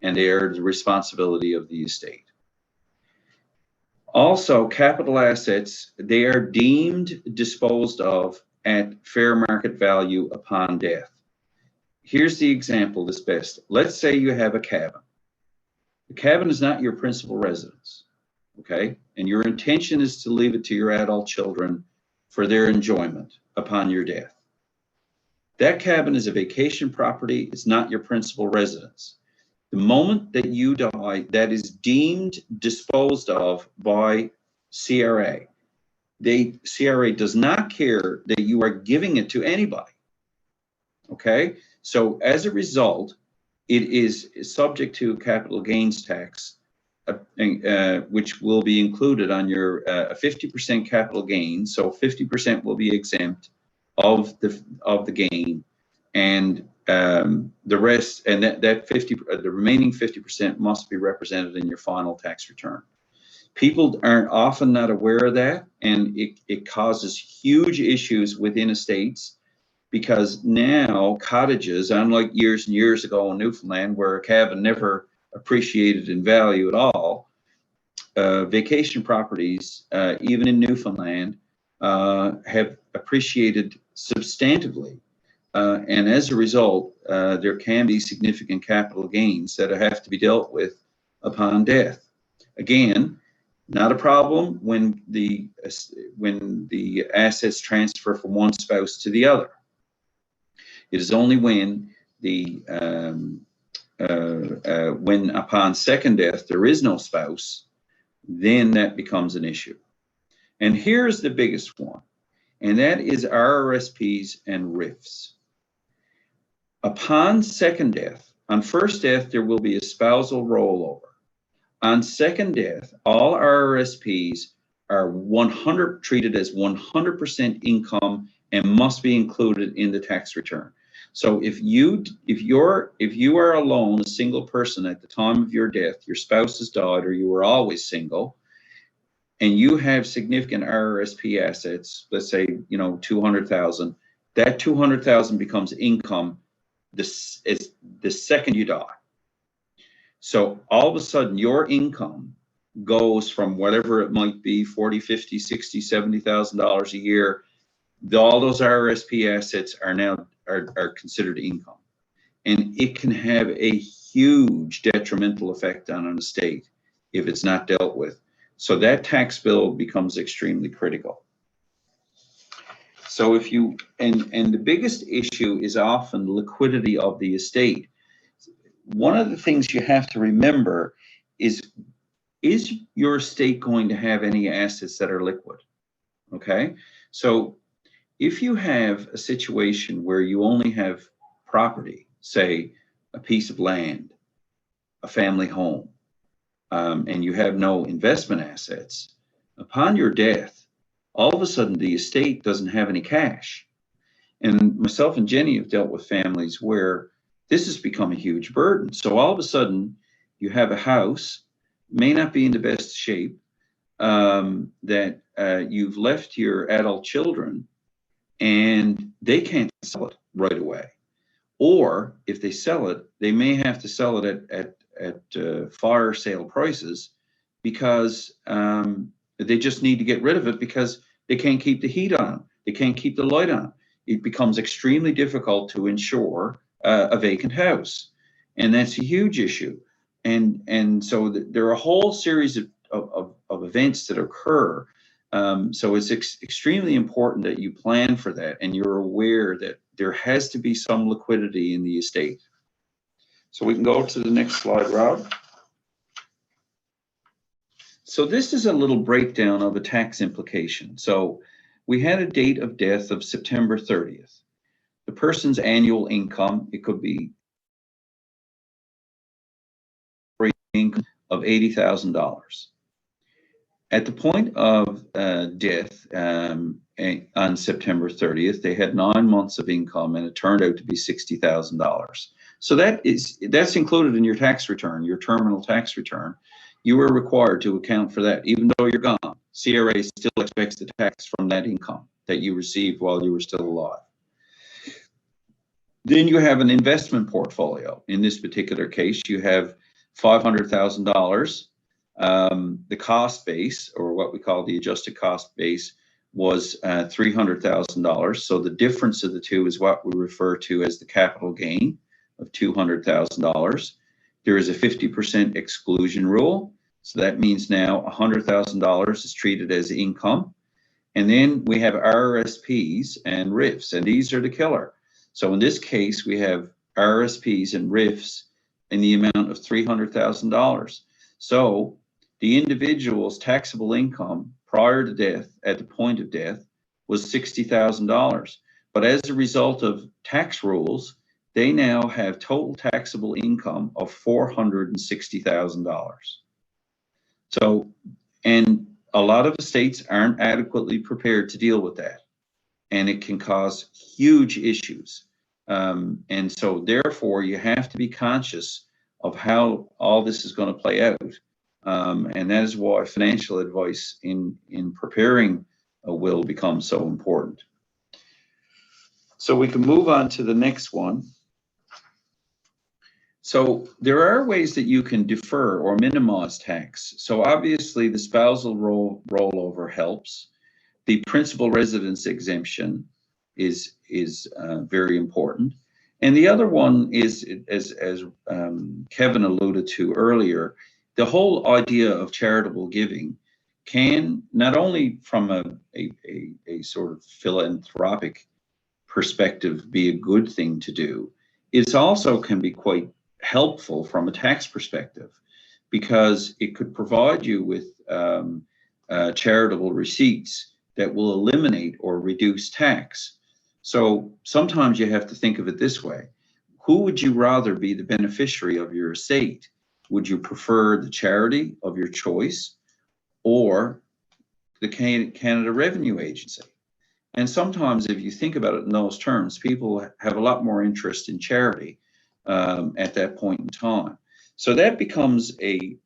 And they are the responsibility of the estate. Also, capital assets, they are deemed disposed of at fair market value upon death. Here's the example that's best. Let's say you have a cabin. The cabin is not your principal residence, okay? And your intention is to leave it to your adult children for their enjoyment upon your death. That cabin is a vacation property. It's not your principal residence. The moment that you die, that is deemed disposed of by CRA. CRA does not care that you are giving it to anybody. Okay, so as a result, it is subject to capital gains tax, which will be included on your 50% capital gain. So 50% will be exempt of the gain, and the rest, and the remaining 50% must be represented in your final tax return. People aren't often not aware of that, and it causes huge issues within estates, because now cottages, unlike years and years ago in Newfoundland, where a cabin never appreciated in value at all, vacation properties, even in Newfoundland, have appreciated substantively. And as a result, there can be significant capital gains that have to be dealt with upon death. Again, not a problem when the assets transfer from one spouse to the other. It is only when when upon second death there is no spouse, then that becomes an issue. And here's the biggest one, and that is RRSPs and RIFs. Upon second death, on first death there will be a spousal rollover. On second death, all RRSPs are treated as 100% income and must be included in the tax return. So if you are alone, a single person at the time of your death, your spouse has died, or you were always single, and you have significant RRSP assets, let's say 200,000, that 200,000 becomes income the second you die. So all of a sudden your income goes from whatever it might be, $40,000, $50,000, $60,000, $70,000 a year. All those RRSP assets are now are considered income, and it can have a huge detrimental effect on an estate if it's not dealt with. So that tax bill becomes extremely critical. So if you, and the biggest issue is often liquidity of the estate. One of the things you have to remember is your estate going to have any assets that are liquid? Okay, so if you have a situation where you only have property, say a piece of land, a family home, and you have no investment assets, upon your death, all of a sudden the estate doesn't have any cash. And myself and Jenny have dealt with families where this has become a huge burden. So all of a sudden you have a house, may not be in the best shape, that you've left your adult children, and they can't sell it right away. Or if they sell it, they may have to sell it at fire sale prices, because they just need to get rid of it because they can't keep the heat on. They can't keep the light on. It becomes extremely difficult to insure a vacant house, and that's a huge issue. And so there are a whole series of events that occur. So it's extremely important that you plan for that, and you're aware that there has to be some liquidity in the estate. So we can go to the next slide, Rob. So this is a little breakdown of a tax implication. So we had a date of death of September 30th. The person's annual income, it could be income of $80,000. At the point of death on September 30th, they had 9 months of income, and it turned out to be $60,000. So that's included in your tax return, your terminal tax return. You are required to account for that, even though you're gone. CRA still expects the tax from that income that you received while you were still alive. Then you have an investment portfolio. In this particular case, you have $500,000. The cost base, or what we call the adjusted cost base, was $300,000. So the difference of the two is what we refer to as the capital gain of $200,000. There is a 50% exclusion rule. So that means now $100,000 is treated as income, And then we have RRSPs and RIFs, and these are the killer. So in this case, we have RRSPs and RIFs in the amount of $300,000. So the individual's taxable income prior to death, at the point of death, was $60,000. But as a result of tax rules, they now have total taxable income of $460,000. So, and a lot of estates aren't adequately prepared to deal with that, and it can cause huge issues. And so therefore you have to be conscious of how all this is going to play out. And that is why financial advice in preparing a will becomes so important. So we can move on to the next one. So there are ways that you can defer or minimize tax. So obviously the spousal rollover helps. The principal residence exemption is very important. And the other one is, as Kevin alluded to earlier, the whole idea of charitable giving can, not only from a sort of philanthropic perspective, be a good thing to do, it also can be quite helpful from a tax perspective, because it could provide you with charitable receipts that will eliminate or reduce tax. So sometimes you have to think of it this way. Who would you rather be the beneficiary of your estate? Would you prefer the charity of your choice or the Canada Revenue Agency? And sometimes if you think about it in those terms, people have a lot more interest in charity at that point in time. So that becomes a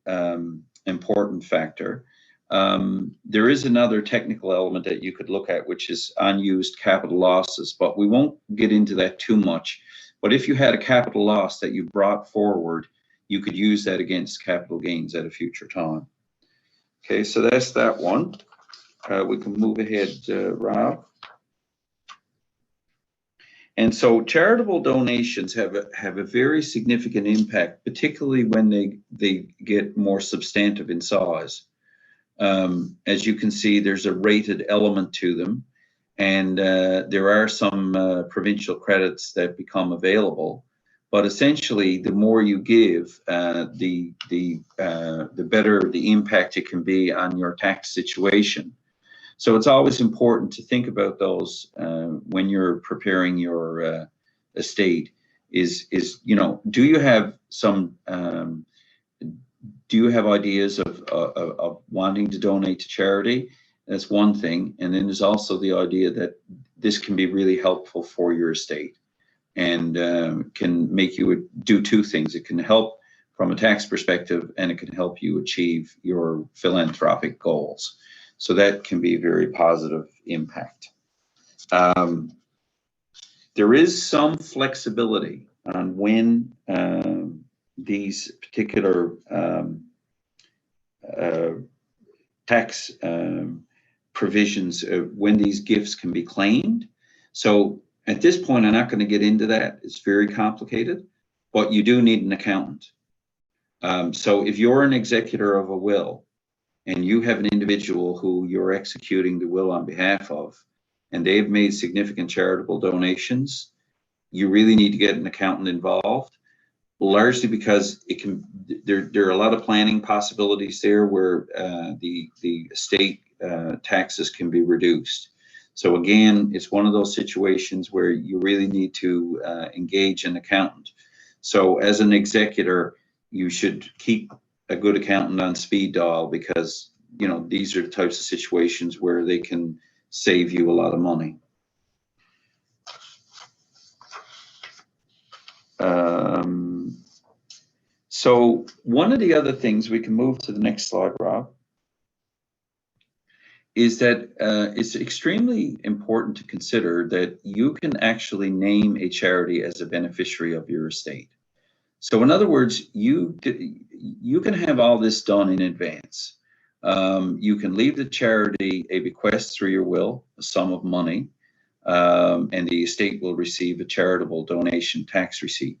important factor. There is another technical element that you could look at, which is unused capital losses, but we won't get into that too much. But if you had a capital loss that you brought forward, you could use that against capital gains at a future time. Okay, so that's that one. We can move ahead, Rob. And so charitable donations have a very significant impact, particularly when they get more substantive in size. As you can see, there's a rated element to them, and there are some provincial credits that become available. But essentially, the more you give, the better the impact it can be on your tax situation. So it's always important to think about those when you're preparing your estate. Is do you have some do you have ideas of wanting to donate to charity? That's one thing. And then there's also the idea that this can be really helpful for your estate and can make you do two things. It can help from a tax perspective, and it can help you achieve your philanthropic goals. So that can be a very positive impact. There is some flexibility on when these particular tax provisions, when these gifts can be claimed. So at this point, I'm not going to get into that. It's very complicated, but you do need an accountant. So if you're an executor of a will, and you have an individual who you're executing the will on behalf of, and they've made significant charitable donations, you really need to get an accountant involved, largely because it can. There are a lot of planning possibilities there where the estate taxes can be reduced. So again, it's one of those situations where you really need to engage an accountant. So as an executor, you should keep a good accountant on speed dial, because these are the types of situations where they can save you a lot of money. So one of the other things, we can move to the next slide, Rob, is that it's extremely important to consider that you can actually name a charity as a beneficiary of your estate. So in other words, you can have all this done in advance. You can leave the charity a bequest through your will, a sum of money, and the estate will receive a charitable donation tax receipt.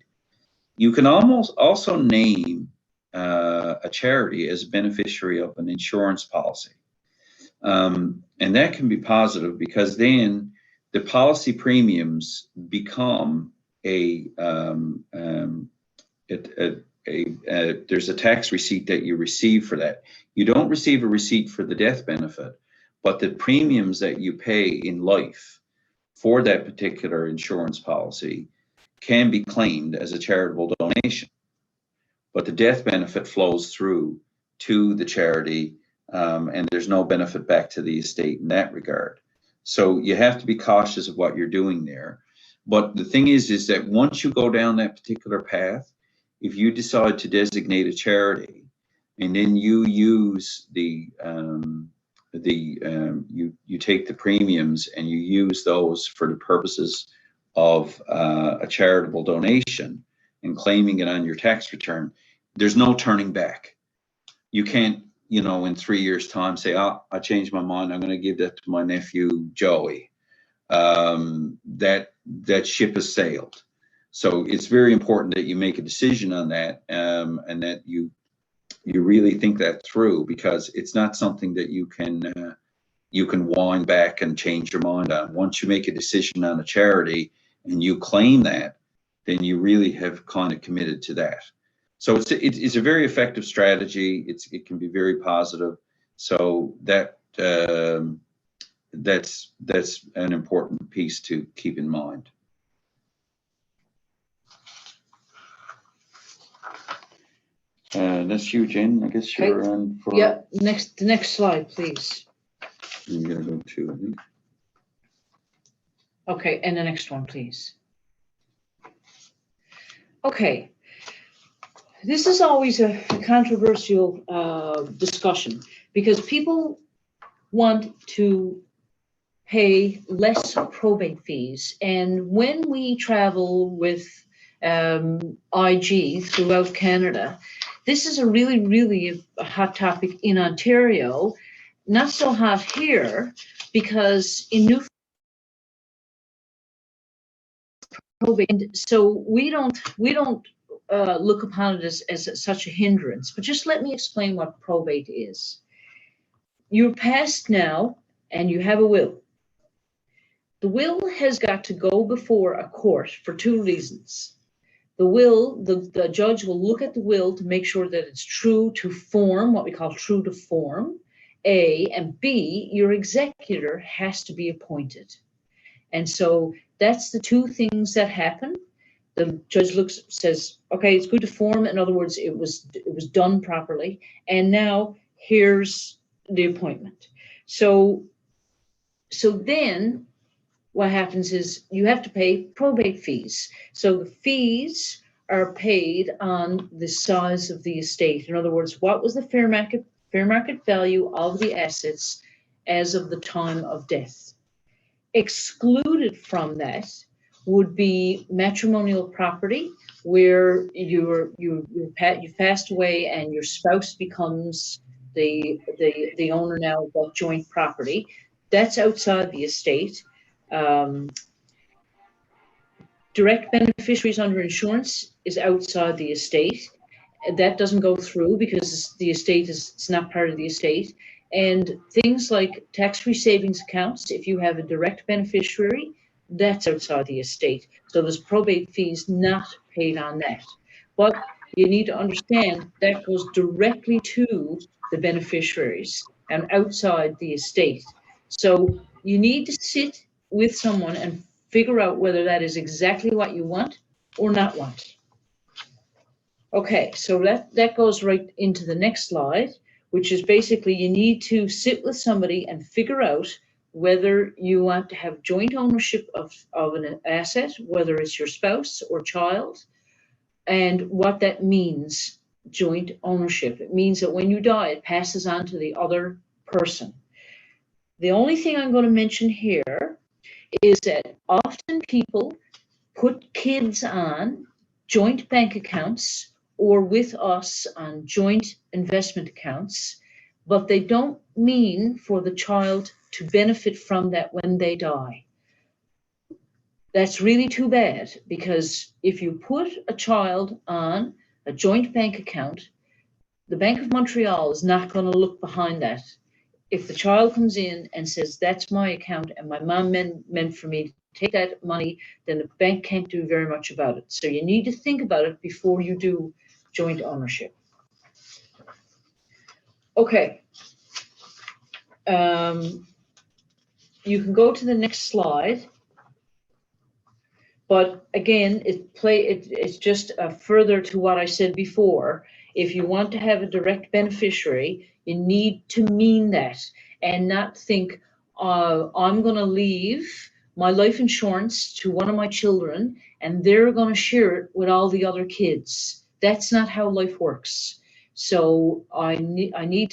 You can also name a charity as a beneficiary of an insurance policy. And And that can be positive because then the policy premiums become there's a tax receipt that you receive for that. You don't receive a receipt for the death benefit, but the premiums that you pay in life for that particular insurance policy can be claimed as a charitable donation. But the death benefit flows through to the charity, and there's no benefit back to the estate in that regard. So you have to be cautious of what you're doing there. But the thing is that once you go down that particular path, if you decide to designate a charity, and then you use you take the premiums and you use those for the purposes of a charitable donation and claiming it on your tax return, there's no turning back. You can't, in 3 years' time say, "Oh, I changed my mind. I'm going to give that to my nephew Joey." That ship has sailed. So it's very important that you make a decision on that, and that you really think that through, because it's not something that you can wind back and change your mind on. Once you make a decision on a charity and you claim that, then you really have kind of committed to that. So it's a very effective strategy. It can be very positive. So that's an important piece to keep in mind. That's you, Jen. I guess you're on for. Yeah, the next slide, please. I'm gonna go to, I think. Okay, and the next one, please. Okay. This is always a controversial discussion, because people want to pay less probate fees. And when we travel with IG throughout Canada, this is a really a hot topic in Ontario. Not so hot here, because in Newfoundland, probate, so we don't look upon it as such a hindrance. But just let me explain what probate is. You're passed now, and you have a will. The will has got to go before a court for two reasons. The will, the judge will look at the will to make sure that it's true to form, what we call true to form, A, and B, your executor has to be appointed. And so that's the two things that happen. The judge says, okay, it's good to form. In other words, it was done properly. And now here's the appointment. So then what happens is you have to pay probate fees. So the fees are paid on the size of the estate. In other words, what was the fair market value of the assets as of the time of death? Excluded from that would be matrimonial property, where you passed away and your spouse becomes the owner now of that joint property. That's outside the estate. Direct beneficiaries under insurance is outside the estate. That doesn't go through because the estate it's not part of the estate. And things like tax-free savings accounts, if you have a direct beneficiary, that's outside the estate. So there's probate fees not paid on that. But you need to understand that goes directly to the beneficiaries and outside the estate. So you need to sit with someone and figure out whether that is exactly what you want or not want. Okay, so that goes right into the next slide, which is basically you need to sit with somebody and figure out whether you want to have joint ownership of an asset, whether it's your spouse or child, and what that means, joint ownership. It means that when you die, it passes on to the other person. The only thing I'm going to mention here is that often people put kids on joint bank accounts or with us on joint investment accounts, but they don't mean for the child to benefit from that when they die. That's really too bad, because if you put a child on a joint bank account, the Bank of Montreal is not going to look behind that. if the child comes in and says, that's my account and my mom meant for me to take that money, then the bank can't do very much about it. So you need to think about it before you do joint ownership. Okay. You can go to the next slide. But again, it's just further to what I said before. If you want to have a direct beneficiary, you need to mean that and not think, I'm going to leave my life insurance to one of my children and they're going to share it with all the other kids. That's not how life works. So I need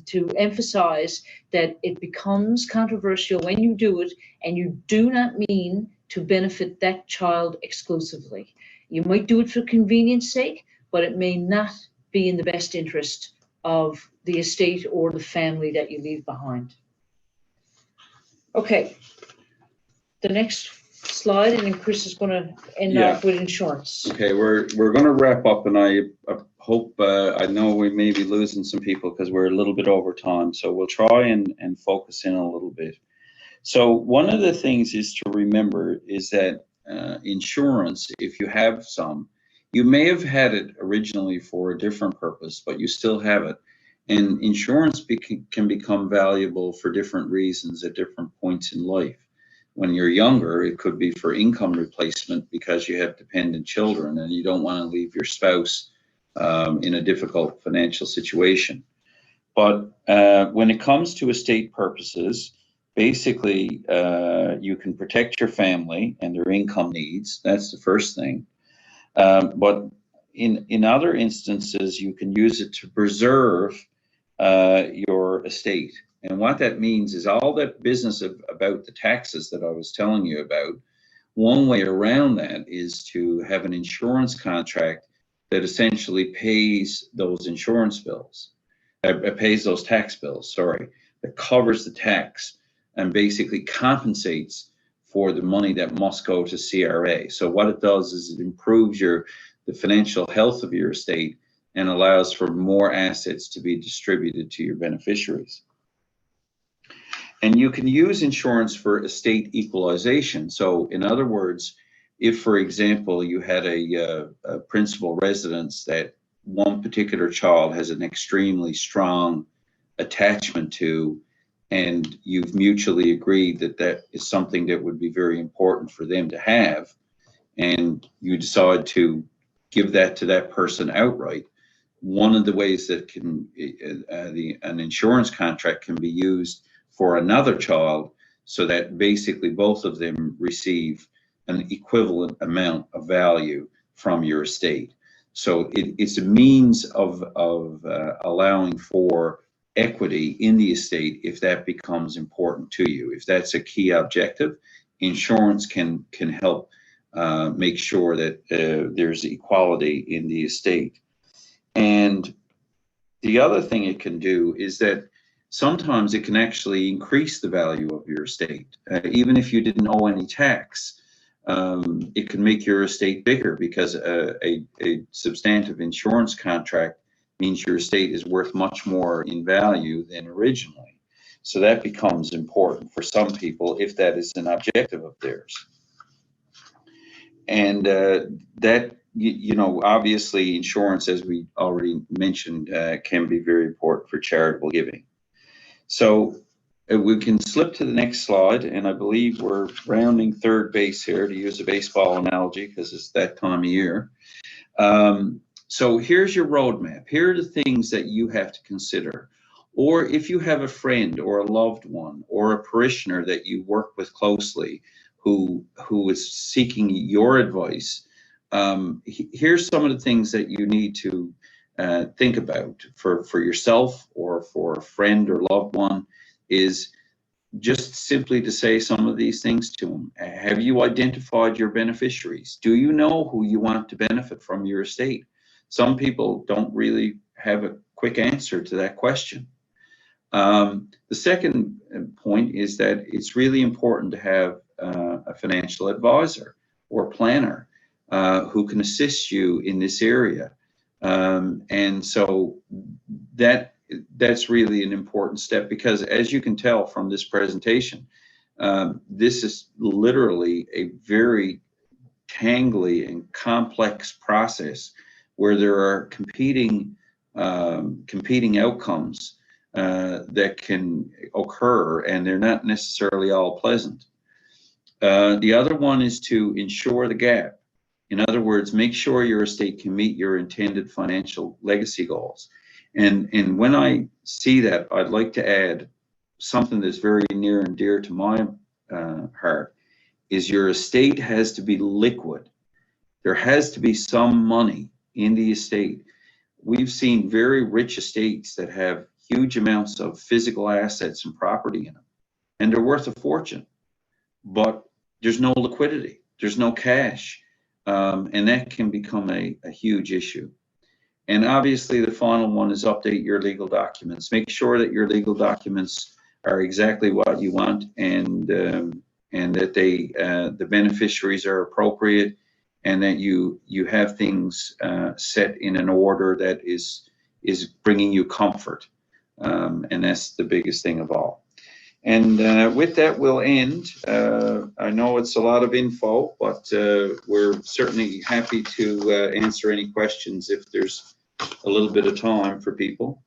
to emphasize that it becomes controversial when you do it and you do not mean to benefit that child exclusively. You might do it for convenience sake, but it may not be in the best interest of the estate or the family that you leave behind. Okay, the next slide, and then Chris is going to end off with insurance. Okay, we're going to wrap up, and I hope, I know we may be losing some people because we're a little bit over time, so we'll try and focus in a little bit. So one of the things is to remember is that insurance, if you have some, you may have had it originally for a different purpose, but you still have it. And insurance can become valuable for different reasons at different points in life. When you're younger, it could be for income replacement because you have dependent children and you don't want to leave your spouse in a difficult financial situation. But when it comes to estate purposes, basically, you can protect your family and their income needs. That's the first thing. But in other instances, you can use it to preserve your estate. And what that means is all that business about the taxes that I was telling you about, one way around that is to have an insurance contract that essentially pays those insurance bills, pays those tax bills, sorry, that covers the tax and basically compensates for the money that must go to CRA. So what it does is it improves the financial health of your estate and allows for more assets to be distributed to your beneficiaries. And you can use insurance for estate equalization. So in other words, if, for example, you had a principal residence that one particular child has an extremely strong attachment to, and you've mutually agreed that that is something that would be very important for them to have, and you decide to give that to that person outright, one of the ways that an insurance contract can be used for another child so that basically both of them receive an equivalent amount of value from your estate. So it's a means of allowing for equity in the estate if that becomes important to you. If that's a key objective, insurance can help make sure that there's equality in the estate. And the other thing it can do is that sometimes it can actually increase the value of your estate. Even if you didn't owe any tax, it can make your estate bigger because a substantive insurance contract means your estate is worth much more in value than originally. So that becomes important for some people if that is an objective of theirs. And that, you know, obviously insurance, as we already mentioned, can be very important for charitable giving. So we can slip to the next slide, and I believe we're rounding third base here, to use a baseball analogy, because it's that time of year. So here's your roadmap. Here are the things that you have to consider. Or if you have a friend or a loved one or a parishioner that you work with closely who is seeking your advice, here's some of the things that you need to think about for yourself or for a friend or loved one, is just simply to say some of these things to them. Have you identified your beneficiaries? Do you know who you want to benefit from your estate? Some people don't really have a quick answer to that question. The second point is that it's really important to have a financial advisor or planner who can assist you in this area. And so that that's really an important step, because as you can tell from this presentation, this is literally a very tangly and complex process where there are competing outcomes that can occur, and they're not necessarily all pleasant. The other one is to ensure the gap. In other words, make sure your estate can meet your intended financial legacy goals. And when I see that, I'd like to add something that's very near and dear to my heart, is your estate has to be liquid. There has to be some money in the estate. We've seen very rich estates that have huge amounts of physical assets and property in them, and they're worth a fortune, but there's no liquidity, there's no cash, and that can become a huge issue. And obviously the final one is update your legal documents. Make sure that your legal documents are exactly what you want, and that they the beneficiaries are appropriate, and that you have things set in an order that is bringing you comfort, and that's the biggest thing of all. And with that, we'll end. I know it's a lot of info, but we're certainly happy to answer any questions if there's a little bit of time for people.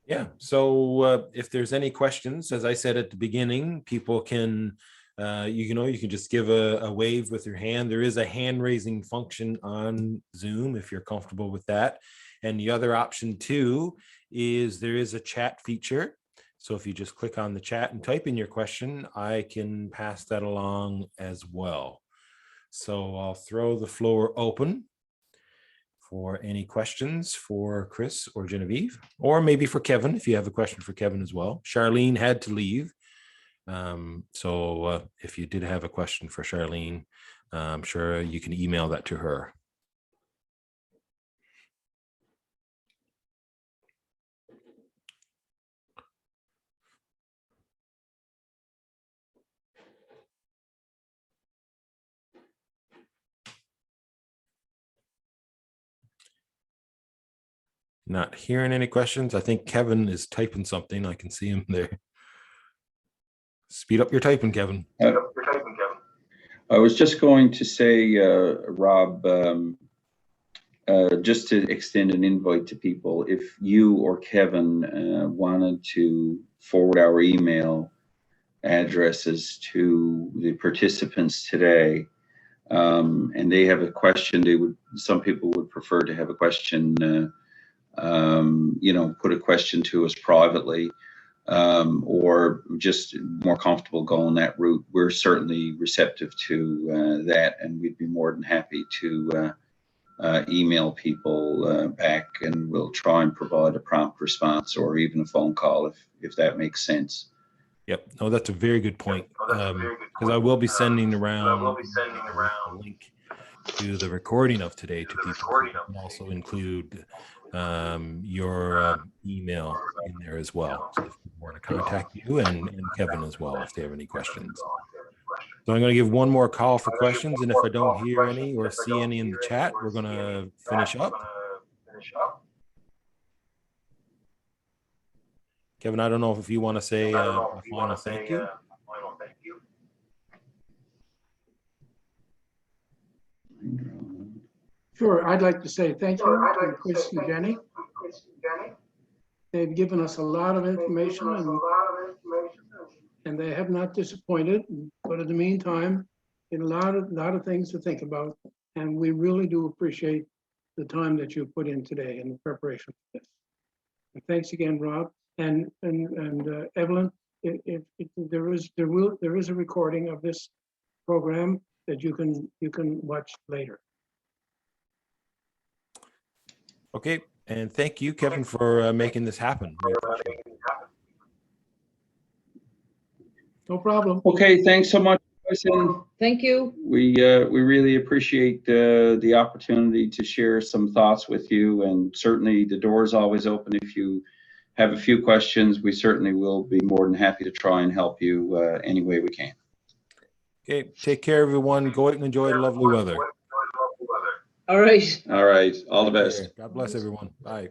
Yeah, so if there's any questions, as I said at the beginning, people can, you can just give a wave with your hand. There is a hand raising function on Zoom if you're comfortable with that. And the other option too is there is a chat feature. So if you just click on the chat and type in your question, I can pass that along as well. So I'll throw the floor open for any questions for Chris or Genevieve, or maybe for Kevin, if you have a question for Kevin as well. Charlene had to leave. So if you did have a question for Charlene, I'm sure you can email that to her. Not hearing any questions. I think Kevin is typing something. I can see him there. Speed up your typing, Kevin. I was just going to say, Rob, just to extend an invite to people, if you or Kevin wanted to forward our email addresses to the participants today, and they have a question, some people would prefer to have a question, put a question to us privately, or just more comfortable going that route. We're certainly receptive to that, and we'd be more than happy to email people back, and we'll try and provide a prompt response or even a phone call if that makes sense. Yep. No, that's a very good point. Because I will be sending around a link to the recording of today to people. So you can also include your email in there as well. So if you want to contact you and Kevin as well, if they have any questions. So I'm going to give one more call for questions. And if I don't hear any or see any in the chat, we're going to finish up. Kevin, I don't know if you want to say a final thank you. Sure, I'd like to say thank you to Chris and Jenny. They've given us a lot of information, and they have not disappointed. But in the meantime, a lot of things to think about, and we really do appreciate the time that you put in today in the preparation for this. And thanks again, Rob and Evelyn. There is a recording of this program that you can watch later. Okay, and thank you, Kevin, for making this happen. No problem. Okay, thanks so much. Thank you. We really appreciate the opportunity to share some thoughts with you, and certainly the door is always open. If you have a few questions, we certainly will be more than happy to try and help you any way we can. Okay, take care, everyone. Go out and enjoy the lovely weather. All right. All right. All the best. God bless everyone. Bye.